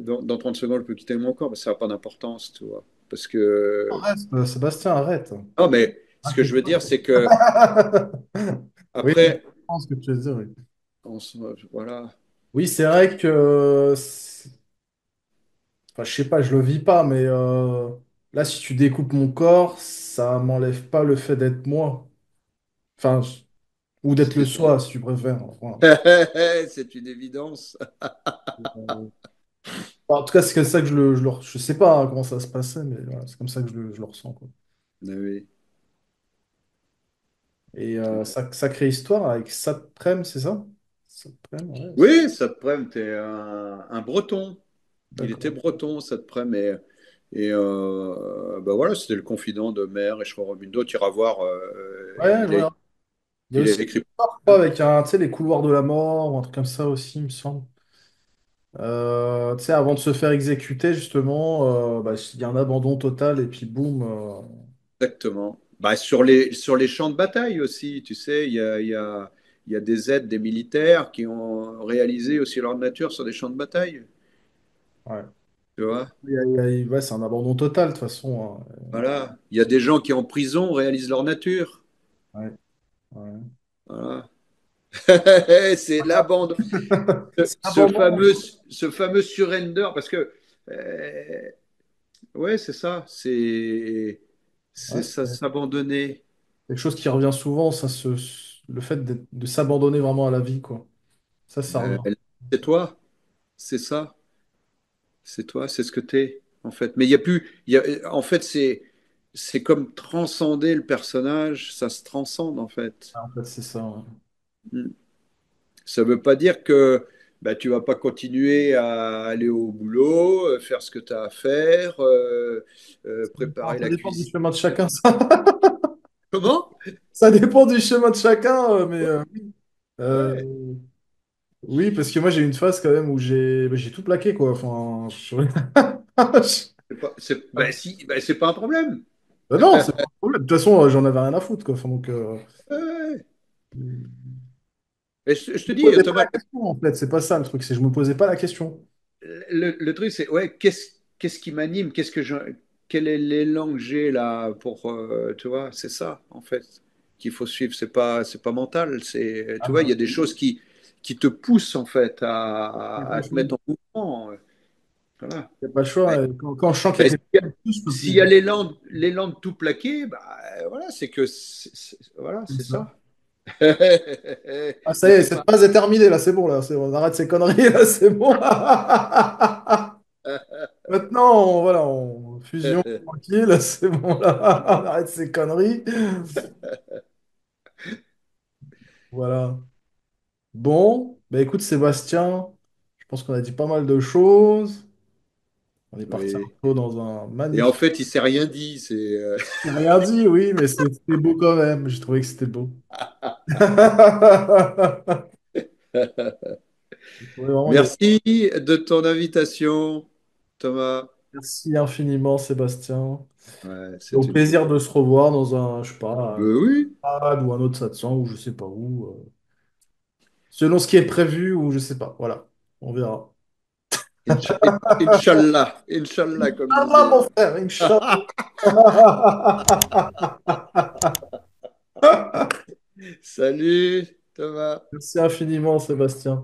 dans 30 secondes, je peux quitter mon corps, mais ça n'a pas d'importance, tu vois. Parce que. Arrête, Sébastien, arrête. Non, mais ce que Arrête. je veux dire, c'est que Oui, je après, pense ce que tu veux dire. Oui, voilà. oui c'est vrai que enfin, je sais pas, je le vis pas, mais là, si tu découpes mon corps, ça m'enlève pas le fait d'être moi. Enfin, ou d'être le C'est soi, si tu préfères. Voilà. c'est une évidence. En tout cas, c'est comme ça que je sais pas hein, comment ça se passait, mais voilà, c'est comme ça que je le ressens, quoi. Ah oui. Et sacrée histoire avec Saprem, c'est ça? Saprem, ouais, Oui, Satprem, t'es un Breton. Il était d'accord. breton, Satprem, et bah voilà, c'était le confident de Mère et Chorobindo. Tu iras voir, Ouais, ouais. Il y a il a aussi une écrit. histoire, je crois, avec un, tu sais, les couloirs de la mort, ou un truc comme ça aussi, il me semble. Tu sais, avant de se faire exécuter, justement, bah, il y a un abandon total, et puis boum. Exactement. Bah, sur les champs de bataille aussi, tu sais, il y a des aides des militaires qui ont réalisé aussi leur nature sur des champs de bataille. Ouais. Tu vois? Ouais, c'est un abandon total, de toute façon, hein. Voilà. Il y a des gens qui en prison réalisent leur nature. Ouais, ouais. Voilà. C'est l'abandon. C'est abandon. Ce fameux surrender, parce que, euh, ouais, c'est ça, c'est Ouais, ça, s'abandonner. quelque chose qui revient souvent, le fait de s'abandonner vraiment à la vie, quoi. Ça Euh, revient. c'est toi, c'est ça, c'est toi, c'est ce que t'es, en fait. Mais il y a plus, en fait, c'est comme transcender le personnage, ça se transcende, en fait. En fait, c'est ça, ouais. Mm. Ça ne veut pas dire que bah, tu vas pas continuer à aller au boulot, faire ce que tu as à faire, préparer Ça la dépend du cuisine. chemin de chacun, ça. Comment? Ça dépend du chemin de chacun, mais oui. Ouais. Oui, parce que moi, j'ai eu une phase quand même où j'ai tout plaqué, quoi. Enfin, Ben, si, ben, c'est pas un problème. Non, c'est pas un problème. De toute façon, j'en avais rien à foutre, quoi. Enfin, donc, Ouais. je Et je te me dis, posais pas Thomas, la question, en fait. C'est pas ça, le truc. C'est que je me posais pas la question. le truc, c'est ouais, qu'est-ce qui m'anime? Quel est l'élan que j'ai là pour, tu vois, c'est ça, en fait, qu'il faut suivre. C'est pas mental. Tu Ah vois, il y a bah, des choses qui te poussent, en fait, il n'y a pas à le te choix. mettre en mouvement. Voilà. Il n'y a pas le choix. Ben, Et quand je sens qu'il y ben, a quelque chose de plus, je peux s'il y a plus. l'élan de tout plaquer, bah, voilà, c'est que, voilà, Comme c'est ça. ça. Ah, ça Mais y est, c'est cette pas. phase est terminée, là. C'est bon, là. On arrête ces conneries, là. C'est bon. Maintenant, voilà, on fusion tranquille. C'est bon, là. On arrête ces conneries. Voilà. Bon, bah écoute Sébastien, je pense qu'on a dit pas mal de choses. On est parti un Oui. peu dans un Et en magnifique... fait, il s'est rien dit. J'ai rien dit, oui, mais c'était beau quand même. J'ai trouvé que c'était beau. J'ai trouvé vraiment il y a- Merci de ton invitation, Thomas. Merci infiniment Sébastien. Ouais, Et au c'est une chose. plaisir de se revoir dans un, je sais pas, un Oui, stade ou un autre satsang ou je sais pas où. Selon ce qui est prévu ou je sais pas. Voilà, on verra. Inch'Allah, Inch'Allah, comme Allah, disait. mon frère, Inch'Allah. Salut, Thomas. Merci infiniment, Sébastien.